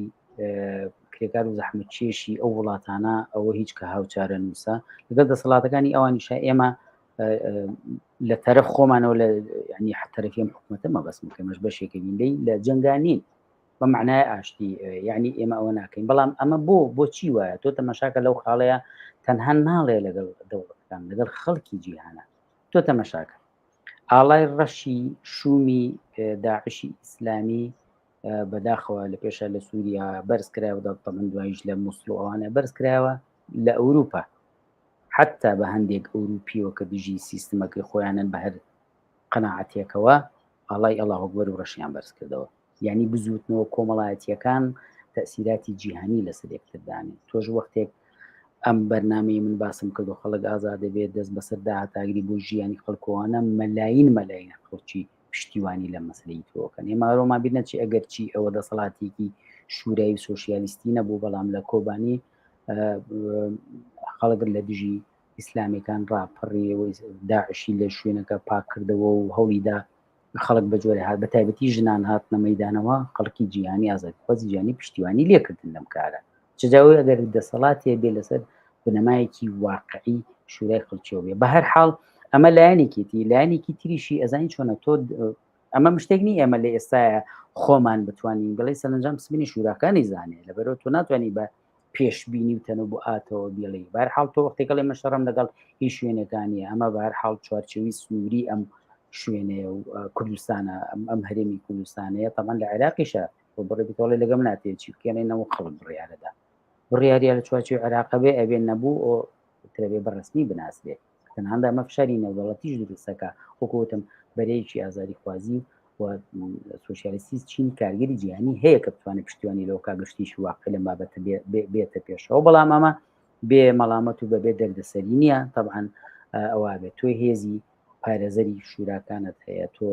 کرێکار و زەحمەت کێشی ئەو وڵاتانە ئەوە هیچ کە هاوچارە نووسە لەگەڵ دەسەڵاتەکانی ئەوانیشە ئێمە لە تەرەف خۆمانەوە لە ینی حتەرەفیم حکوومەتە مەبەستم کەمەش بەشێکە بینلەی لە جەنگانین بە معنای ئاشتی یعنی ئێمە ئەوە ناکەین بەڵام ئەمە بۆچی وایە تۆ تەمەشاکە لەو خاڵەیە تەنها ناڵێ لەگەڵ دەوڵەتەکان لەگەڵ خەڵکی جیهانە تۆ تەمەشاکە ئاڵای ڕەشی شومی داعشی ئیسلامی بەداخەوە لە پێشە لە سووریا بەرز کرایەوە تەمەن دوایش لە مووسڵ ئەوانە بەرز کرایەوە لە ئەوروپا حتا بە هەندێک ئەوروپیەوە کە دژی سیستمەکەی خۆیانن بە هەر قەناعەتێکەوە ئاڵای ئەڵڵاهو ئەکبەر و ڕەشیان بەرز کردەوە یعنی بزوتنەوە کۆمەڵایەتیەکان تەسیراتی جیهانی لەسەر یەکتردانی تۆش وەختێک ئەم بەرنامەی من باسم کردو خەڵک ئازادە بێت دەست بەسەر داهاتاگری بۆ ژیانی خەڵکەوانە مەلاین خەڵکی پشتیوانی لە مەسلەی تۆکەن ئێماڕۆمان بینە چی ئەگەر چی ئەوە دەسەڵاتێکی شوورایی سۆشیالیستی نەبوو بەڵام لە کۆبانی خەڵک لە دژی ئیسلامیەکان ڕاپەڕی داعشی لە شوێنەکە پاک کردەوە و هەوڵیدا خەڵک بە جۆرە هات بە تایبەتی ژنان هاتنە مەیدانەوە خەڵکی جیهانی ئازادیخوازی جیهانی پشتیوانی لێکردن لەم کارە چجاوی ئەگەر دەسەڵاتێ بێ لەسەر بنەمایەکی واقعی شوورای خەڵکیەوە بێ بە هەر حاڵ ئەمە لایەنێکی تریشی ئەزانی چۆنە تۆ ئەمە مشتێکنی ئێمە لە ئێستاە خۆمان بتوانین بڵێ سەرنجام سبینی شوراکانی زانێ لەبەرەوە تۆ ناتوانانی بە پێشبینی و تەنە بۆ ئاتەوە بێڵێ بە هەر حاڵ تۆ وەختێکە لێ مەشەڕەم لەگەڵ هیچ شوێنەکانیە ئەمە بە هەر حاڵ چوارچەوی سنووری ئەم شوێنەیە و کوردستانە ئەم هەرێمی کوردستانەیە تەمان لە عێراقیشە بۆ بڕێبیتۆڵی لەگەم ناتێت چی بکێنێنەوە خەڵک بڕیارەدا بڕیاریە لە چوارچەوی عێراقە بێ ئەبێن نەبوو ئەو ترەبێ بەڕسمی بناسبێ تەنهادا ئەمە فشاری نێودەوڵەتیش دروستەکە وەکوتم بەرەیەکی ئازادیخوازی و سۆشیالیستی چین کارگەری جیهانی هەیە کە بتوانێت پشتیوانی لەو کاگشتیشی واقع لەم بابەتە بێتە پێشەوە بەڵام ئەمە بێ مەڵامەت و بەبێ دەردەسەری نییە طبعاً ئەوە بێت تۆ هێزی پارێزەری شوراکانت هەیە تۆ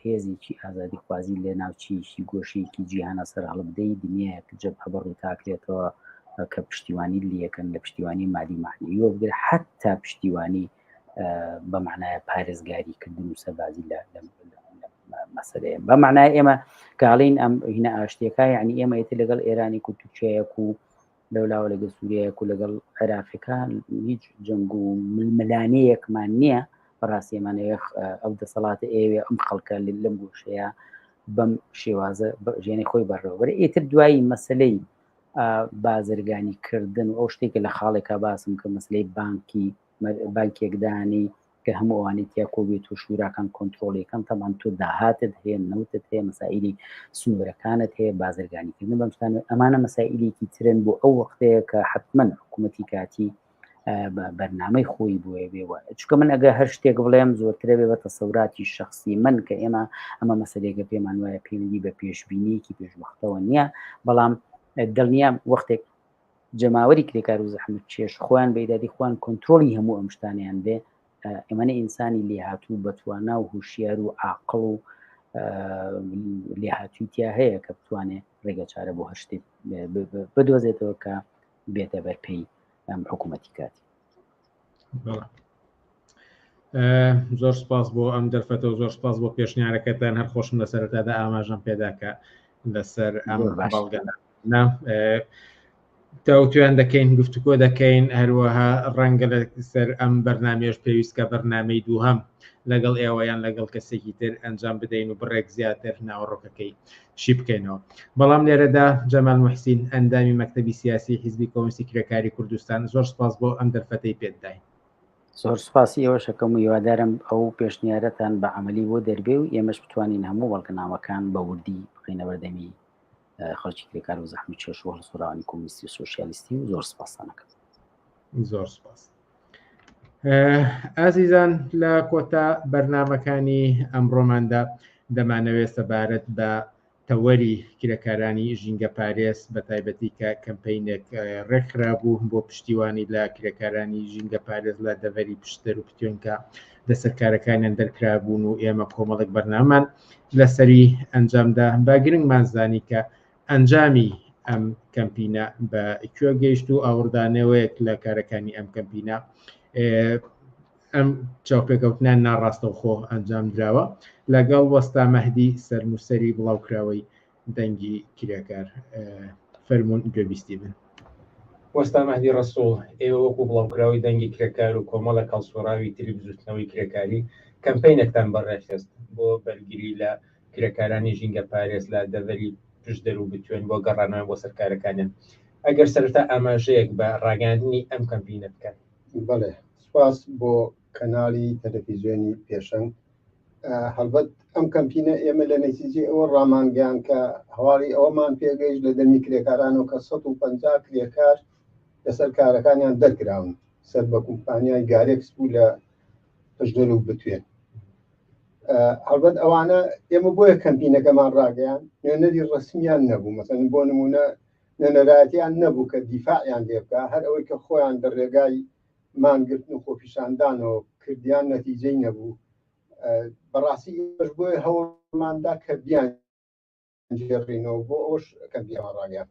هێزێکی ئازادیخوازی لە ناوچیشی گۆشەیەکی جیهانە سەر هەڵبدەی دنیایەک جەبهە بەڕوو تاکرێتەوە کە پشتیوانی لەکەن لە پشتیوانی مالی معنیوە بگرێت حتا پشتیوانی بە معنایە پارێزگاریکردن و سەربازی لە مەسەلەیە بەمعنای ئێمە کاڵین ئەم هینە ئاشتێکە یعنی ئێمە ئێتر لەگەڵ ئێرانی و تورکیایەک و لەولاوە لەگەڵ سووریایەک و لەگەڵ عێراقیەکان هیچ جەنگ و ململانەیەکمان نییە بەڕاستی ئێمانەیە ئەو دەسەڵاتە ئێوێ ئەم خەڵکە لەم گۆشەیە بەم شێوازە ژێنەی خۆی بەڕێوەبەر ئیتر دوایی مەسلەی بازرگانیکردن و ئەو شتێکە لە خاڵێکا باسم کە مەسلەی بانکێکدانی کە هەموو ئەوانەی تیا کۆبێت و شوراکان کۆنتترۆلەکان تەمان تۆ داهاتت هەیە نەوتت هەیە مەسائلی سنوورەکانت هەیە بازرگانیکردن بەم شتانە ئەمانە مەسائلێکی ترن بۆ ئەو وەختەیە کە حتمما حکوومەتی کاتی بەرنامەی خۆی بۆیە بێوە چکە من ئەگە هەر شتێک بڵێم زۆرترە بێ بە تەسەوراتی شخصی من کە ئێمە ئەمە مەسلێکە پێمان وایە پەیوەندی بە پێشبینیەکی پێشبەختەوە نییە بەڵام دڵنیام وەختێک جەماوەری کرێکار و زەحمت چێش خۆیان بەیدادی خوان کۆنتترۆلی هەموو ئەم شتانیان بێ ئێمەە ئینسانی لێهاتوو بەتوانە و هوشیار و عاقڵ و لێهاتوویتیا هەیە کە بتوانێت ڕێگە چارە بۆ هەر شتێک بدۆزێتەوە کە بێتە بەرپێی ئەم حکوومەتی کاتی. زۆر سپاس بۆ ئەم دەرفەتە و زۆر سپاس بۆ پێشنیارەکەتان هەر خۆشم لە سەرەتادا ئاماژەم پێداکە لەسەر ئەم بەڵگەدا تاوتویان دەکەین گفتوگۆ دەکەین هەروەها ڕەنگە لەسەر ئەم بەرنامێش پێویستکە بەرنامەی دووهەم لەگەڵ ئێوەیان لەگەڵ کەسێکی تر ئەنجام بدەین و بڕێک زیاتر ناوەڕۆکەکەی شی بکەینەوە. بەڵام لێرەدا جەمال موحسین ئەندامی مەکتەبی سیاسی حیزبی کۆمونیستی کرێکاری کوردستان زۆر سپاس بۆ ئەم دەرفەتەی پێداین. زۆر سپاسی ئێوەشەکەم و هیوادارم ئەو پێشنیارەتان بە عملی بۆ دەربێ و ئێمەش بتوانین هەموو بەڵگەنامەکان بە وردی بخینە بەردەمی خەڵکی کرێکار و زەحمەت چێش و هەڵسوڕانی کۆمونیستی و سۆشیالیستی و زۆر سپاسانەکەم. زۆر سپاس. ئازیزان لە کۆتا بەرنامەکانی ئەمڕۆماندا دەمانەوێت سەبارەت بە تەوەری کرێکارانی ژینگە پارێز بە تایبەتی کە کەمپینێک ڕێکخرا بوو بۆ پشتیوانی لە کرێکارانی ژینگە پارێز لە دەڤەری پشتەر و پتیۆنکە دەسەرکارەکانیان دەرکرابوون و ئێمە کۆمەڵێک بەرنامان لەسەری ئەنجامدا با گرنگمان زانی کە ئەنجامی ئەم کەمپینە بە کوێ گەیشت و ئاوردانەوەیەک لە کارەکانی ئەم کەمپینە ئەم چاوپێکەوتنان ناڕاستەوخۆ ئەنجام درراوە لەگەڵ وەستا مەهدی سەرنووسەری بڵاوکراوەی دەنگی کرێکار. فەرموون گوێبیستی بن. وەستا مەهدی ڕەسوڵ، ئێوە وەکو بڵاوکراوی دەنگی کرێکار و کۆمەڵە کەڵسوڕاوی تریبزوتنەوەی کرێکاری کەمپینێکتان بەڕێخست بۆ بەرگری لە کرێکارانی ژینگە پارێز لە دەڤەری پشتدەر و بتوێن بۆ گەڕانەوە بۆ سەرکارەکانیان. ئەگەر سەرەتا ئاماژەیەک بە ڕاگەاندنی ئەم کەمپینە بکەن. بەڵێ سپاس بۆ کەناڵی تەلەڤیزیۆنی پێشەنگ. هەڵبەت ئەم کەمپینە ئێمە لە نەتیجەی ئەوە ڕامانگەیان کە هەواڵی ئەوەمان پێگەیشت لە دەمی کرێکارانەوە کە 150 کرێکار لەسەر کارەکانیان دەرکراون سەر بە کۆمپانیای گارێکس بوو لە پشتدەر و بتوێن. هەڵبەت ئەوانە ئێمە بۆیە کەمپینەکەمان ڕاگەیان نوێنەری ڕسمیان نەبوو، مەسەڵەن بۆ نمونە نوێنەرایەتیان نەبوو کە دیفاعیان لێ بکە، هەر ئەوەی کە خۆیان لە ڕێگای مانگرتن و خۆپیشاندانەوە کردیان نەتیجەی نەبوو. بەڕاستی ئێمەش بۆیە هەوڵماندا کە بیانجێڕینەوە بۆ ئەوش کەمپینەکەمان ڕاگەیان.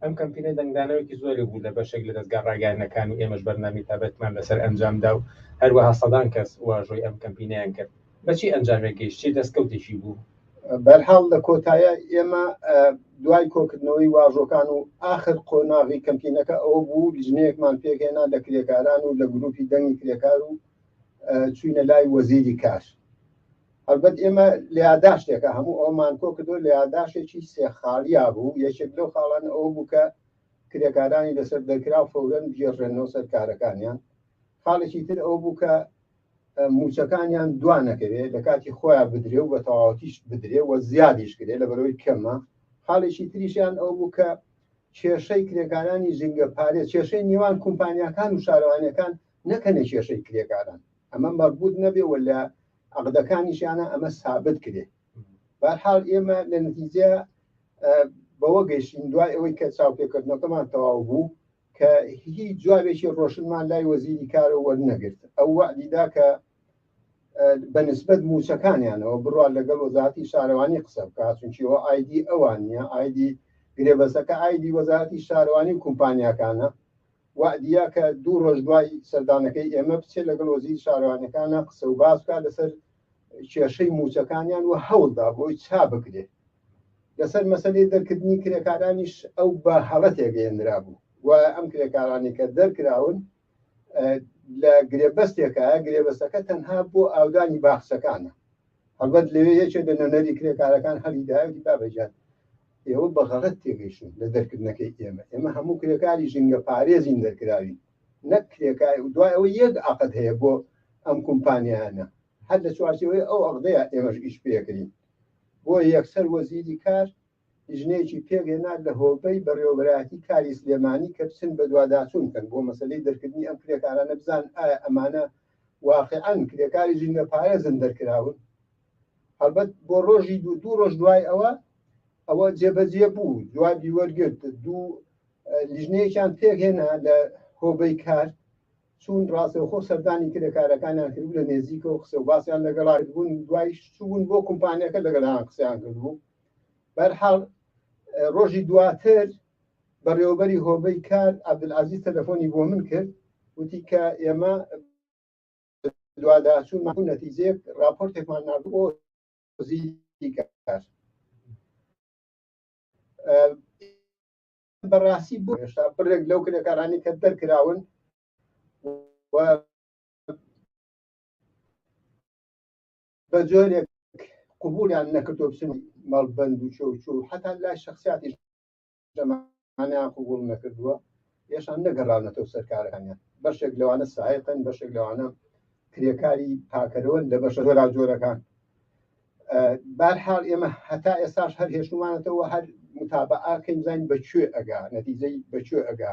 ئەم کەمپینە دەنگدانەوەیکی زۆری بوو لە بەشێک لە دەستگا ڕاگەیاندنەکان و ئێمەش بەرنامی تابەتمان لەسەر ئەنجامدا و هەروەها سەدان کەس واژۆی ئەم کەمپینەیان کرد. بەچی ئەنجامێک گەیشت؟ چی دەستکەوتێکی بوو؟ بەرحاڵ لە کۆتایە ئێمە دوای کۆکردنەوەی واژۆکان و ئاخر قۆناغی کەمپینەکە ئەوە بوو لیژنەیەکمان پێکهێنا لە کرێکاران و لە گروپی دەنگی کرێکار و چوینە لای وەزیری کار. هەڵبەت ئێمە لە یادداشتێکە هەموو ئەومان کۆ کردو لە یادداشتێکی سێخاڵیا بوو. یەکێک لەو خاڵان ئەوە بوو کە کرێکارانی لەسەر دەرکرا و فەورەن بگێڕێنەوە سەر کارەکانیان. خاڵێکی تر ئەو بوو کە موچەکانیان دوانەکەوێت لە کاتی خۆیان بدرێ و بە تەواوەتیش بدرێ و زیادیش کرێ لە بەرەوەی کەمە. خاڵێکی تریشیان ئەو بوو کە کێشەی کرێکارانی ژینگە پارێز، کێشەی نێوان کۆمپانیاکان و شارەوانیەکان نەکەنە کێشەی کرێکاران، ئەمە مەربوط نەبێ و لە عەقدەکانیشیانە ئەمە سابت کرێ. بەرحاڵ ئێمە لە نەتیجە بەوە گەیشتین دوای ئەوەی کە چاوپێکردنەکەمان تەواو بوو کە هیچ جوابێکی ڕۆشنمان لای وەزیری کارە وەرنەگرت. ئەو وعدیدا کە بەنسبەت موچەکانیانەوە بڕوا لەگەڵ وەزارەتی شارەوانی قسە بکە، چونکیەوە ئایدی ئەوان نییە، ئایدی گرێبەسەکە ئایدی وەزارەتی شارەوانی و کۆمپانیاکانە. وعدیە کە 2 ڕۆژ دوای سەردانەکەی ئێمە بچێت لەگەڵ وەزیری شارەوانەکانە قسە و باس بکات لەسەر کێشەی موچەکانیان و هەوڵدا بۆی چا بکرێت لەسەر مەسەلەی دەرکردنی کرێکارانیش ئەو بە هەڵەتێک گەێنرا بوو و ئەم کرێکارانی کە دەرکراون لە گرێبەستێکە گرێبەستەکە تەنها بۆ ئاودانی باخچەکانە هەڵبەت لەوێ یەکێ لە نەنەری کرێکارەکان هەڵیداوی بابەجان ئێوە بە غەڵەت تێگەیشتن لە دەرکردنەکەی ئێمە هەموو کرێکاری ژینگە پارێزین دەرکراوی نەک کرێکاری دوای ئەوە یەک عەقد هەیە بۆ ئەم کۆمپانیانە هەر لە چوارچێوەی ئەو عەقدەیە ئێمەش ئیش پێکردین بۆ یەکسەر وەزیری کار ژنێکی پێگەێنا لە هۆبەی بەڕێوەبەرایەتی کاری سلێمانی کە بچن بە دوواداچوون کەن بۆ مەسەلەی دەرکردنی ئەم کرێکارانە بزان ئایا ئەمانە واقعەن کرێکاری ژینگە پارێزن دەرکراون هەڵبەت بۆ ڕۆژی دوو ڕۆژ دوای ئەوە جێبەجێ بوو جوابی وەرگرت دوو لیژنەیەکیان پێکهێنا لە هۆبەی کار چون ڕاستەوخۆ سەردانی کرێکارەکانیان کردبوو لە نێزیکەوە قسە و باسییان لەگەڵا بوون دوای چوون بۆ کۆمپانیەکە لەگەڵیان قسەیان کردبوو بەرحاڵ ڕۆژی دواتر بەڕێوەبەری هۆبەی کار عەبدولعەزیز تەلەفۆنی بۆ من کرد وتی کە ئێمە دوواداچوون نەتیجەیەک راپۆرتێکمان نردووە وەزیری کار بەڕاستی بوو هێشتا بڕێک لەو کرێکارانی کە دەرکراون بە جۆرێک قبولیان نەکردۆ بچن مەڵبەند و چۆ حتا لای شخصیاتی ژەمانیان قبول نەکردووە هێشتا نەگەڕاونەتەوە سەرکارەکانیان بەشێک لەوانە ساحقن بەشێک لەوانە کرێکاری پاکەرەوەن لە بەشە زۆرا جۆرەکان بەرحاڵ ئێمە هەتا ئێستاش هەر هێشتمانەتەوە هەر متابعاکەین زانین بەکوێ ئەگا نەتیجەی بەکوێ ئەگا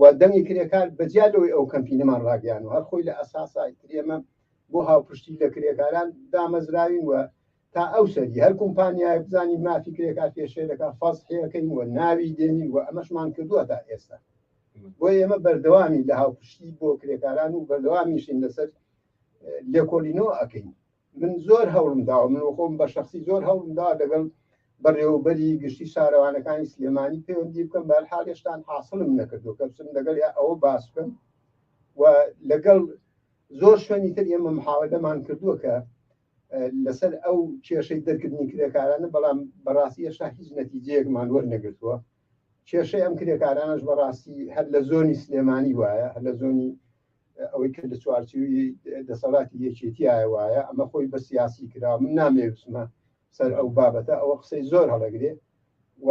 و دەنگی کرێکار بەجیادەوەی ئەو کەمپینەمان ڕاگەیان و هەر خۆی لە ئەساسای ئێمە بۆ هاوپشتی لە کرێکاران دامەزراوین و تا ئەو سەری هەر کۆمپانیای بزانین مافی کرێکار پێشێرەکە فەسحەکەین و ناوی دێنین و ئەمەشمان کردووە تا ئێستا بۆ ئێمە بەردەوامی لە هاوپشتی بۆ کرێکاران و بەردەوامیشین لەسەر لێکۆڵینەوە ئەەکەین من زۆر هەوڵم داوە من خۆم بە شخصی زۆر هەوڵم دا لەگەڵ بەڕێوەبەری گشتی شارەوانەکانی سلێمانی پەیوەندی بکەم بەرحاڵ هێشتا حاصلم نەکردو کە بچم لەگەڵ ئەوە باس بکەم و لەگەڵ زۆر شوێنی تر ئێمە محاولەمان کردووە کە لەسەر ئەو کێشەی دەرکردنی کرێکارانە بەڵام بەڕاستی هێشتا هیچ نەتیجەیەکمان وەرنەگرتووە کێشەی ئەم کرێکارانەش بەڕاستی هەر لە زۆنی سلێمانی وایە هەر لە زۆنی ئەوەی کرد لە چوارچێوەی دەسەڵاتی یەکێتیایە وایە ئەمە خۆی بە سیاسی کرا من نامێوسمە سەر ئەو بابەتە ئەوە قسەی زۆر هەڵەگرێ و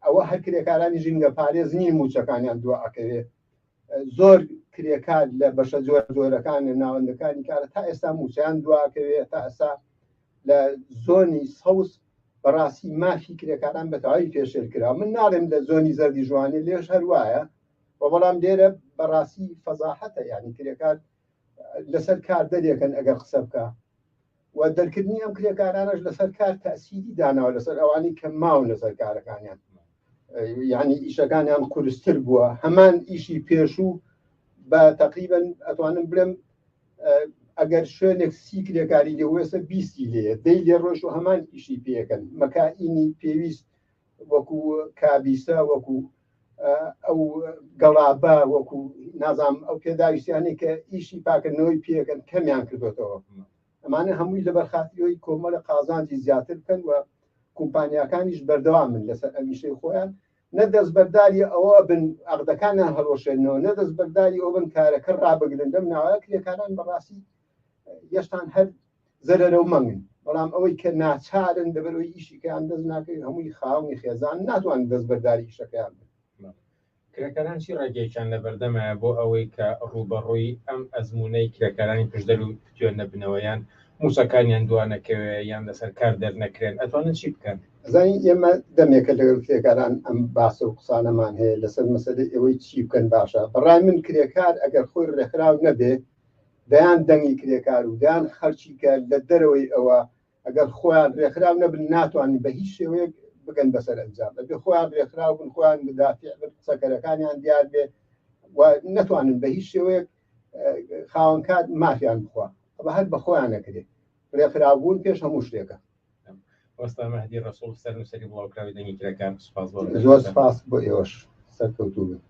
ئەوە هەر کرێکارانی ژینگە پارێز نین موچەکانیان دوا ئەکەوێت زۆر کرێکار لە بەشە جۆرەکان ناوەندەکانی کارە تا ئێستا موچیان دواکەوێت تا ئێستا لە زۆنی سەوز بەڕاستی مافی کرێکاران بەتەواوی پێشێر کرا من ناڵێم لە زۆنی زەردی جوانی لێش هەروایە و بەڵام لێرە بەڕاستی فەزاحەتە یعنی کرێکار لەسەر کار دەرێکن ئەگەر قسە بکە و دەرکردنی ئەم کرێکارانەش لەسەر کار تەسیری داناوە لەسەر ئەوانی کە ماون لەسەر کارەکانیان یعنی ئیشەکانیان قورستر بووە هەمان ئیشی پێشوو بە تقریبەن ئەتوانم بڵێم ئەگەر شوێنێک سی کرێکاری لێوێسە بیستی لێ دەی لێ ڕۆژ و هەمان ئیشی پێەکەن مەکائینی پێویست وەکو کابیسە وەکو ئەو گەڵابە وەکو نازام ئەو پێداویستیانی کە ئیشی پاکردنەوەی پێەکەن کەمیان کردوێتەوە ئەمانە هەمووی لەبەر خاتریەوەی کۆمەڵە قازانجی زیاتر بکەن و کۆمپانیەکانیش بەردەوامن لەسەر ئەمیشەی خۆیان نەدەست بەرداری ئەوە بن عەقدەکانیان هەڵۆشێنەوە نەدەست بەرداری ئەو بن کارەکە ڕابگرن لەم ناوایە کرێکاران بەڕاستی یەشتان هەر زەرەرە و مەنگن بەڵام ئەوەی کە ناچارن لەبەرەوەی ئیشیکەیان دەست ناکەی هەمووی خاوەنی خێزان ناتوانن دەست بەرداری ئیشەکەیان بن کرێکاران چی ڕێگەیەکیان لە بەردەمایە بۆ ئەوەی کە ڕوبەڕووی ئەم ئەزمونەی کرێکارانی پشدەر و توێن نەبنەوەیان موچەکانیان دوانەکەوێ یان لەسەر کار دەرنەکرێن ئەتوانن چی بکەن زانی ئێمە دەمێکە لەگەڵ کرێکاران ئەم باسە و قسانەمان هەیە لەسەر مەسەلەی ئەوەی چی بکەن باشە بەڕای من کرێکار ئەگەر خۆی ڕێکخراو نەبێ دەیان دەنگی کرێکار و دەیان خەرچی کە لە دەرەوەی ئەوە ئەگەر خۆیان ڕێکخراو نەبن ناتوانن بە هیچ شێوەیەک بگەن بەسەر ئەنجام بەبێ خۆیان ڕێکخراو بن خۆیان مدافع بن قسەکەرەکانیان دیار بێ و نەتوانن بە هیچ شێوەیەک خاوەن کات مافیان بخوا بە هەر بە خۆیان نەکرێت ڕێکخراوبوون پێش هەموو شتێکە وەستا مەهدی ڕەسوڵ سەرنووسەری بڵاوکراوی دەنگی کرێکار سوپاس زۆر سپاس بۆ ئێوەش سەرکەوتوو بن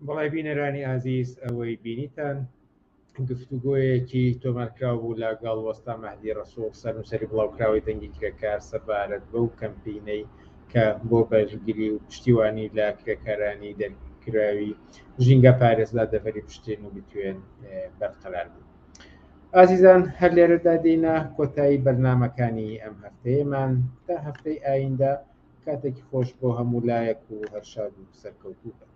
بەڵای بینەرانی ئازیز ئەوەی بینیتان گفتوگۆیەکی تۆمارکراو بوو لەگەڵ وەستا مەهدی ڕەسوڵ سەرنووسەری بڵاوکراوی دەنگی کرێکار سەبارەت بەو کەمپینەی کە بۆ بەرگری و پشتیوانی لە کرێکارانی دەرکراوی ژینگە پارێزدا دەبەری پشتێن و بتوێن بەرقەرار بوو. ئازیزان هەر لێرەدا دێینە کۆتایی بەرنامەکانی ئەم هەفتەیەمان تا هەفتەی ئایندا کاتێکی خۆش بۆ هەموو لایەک و هەرشاد و سەرکەوتوو بە.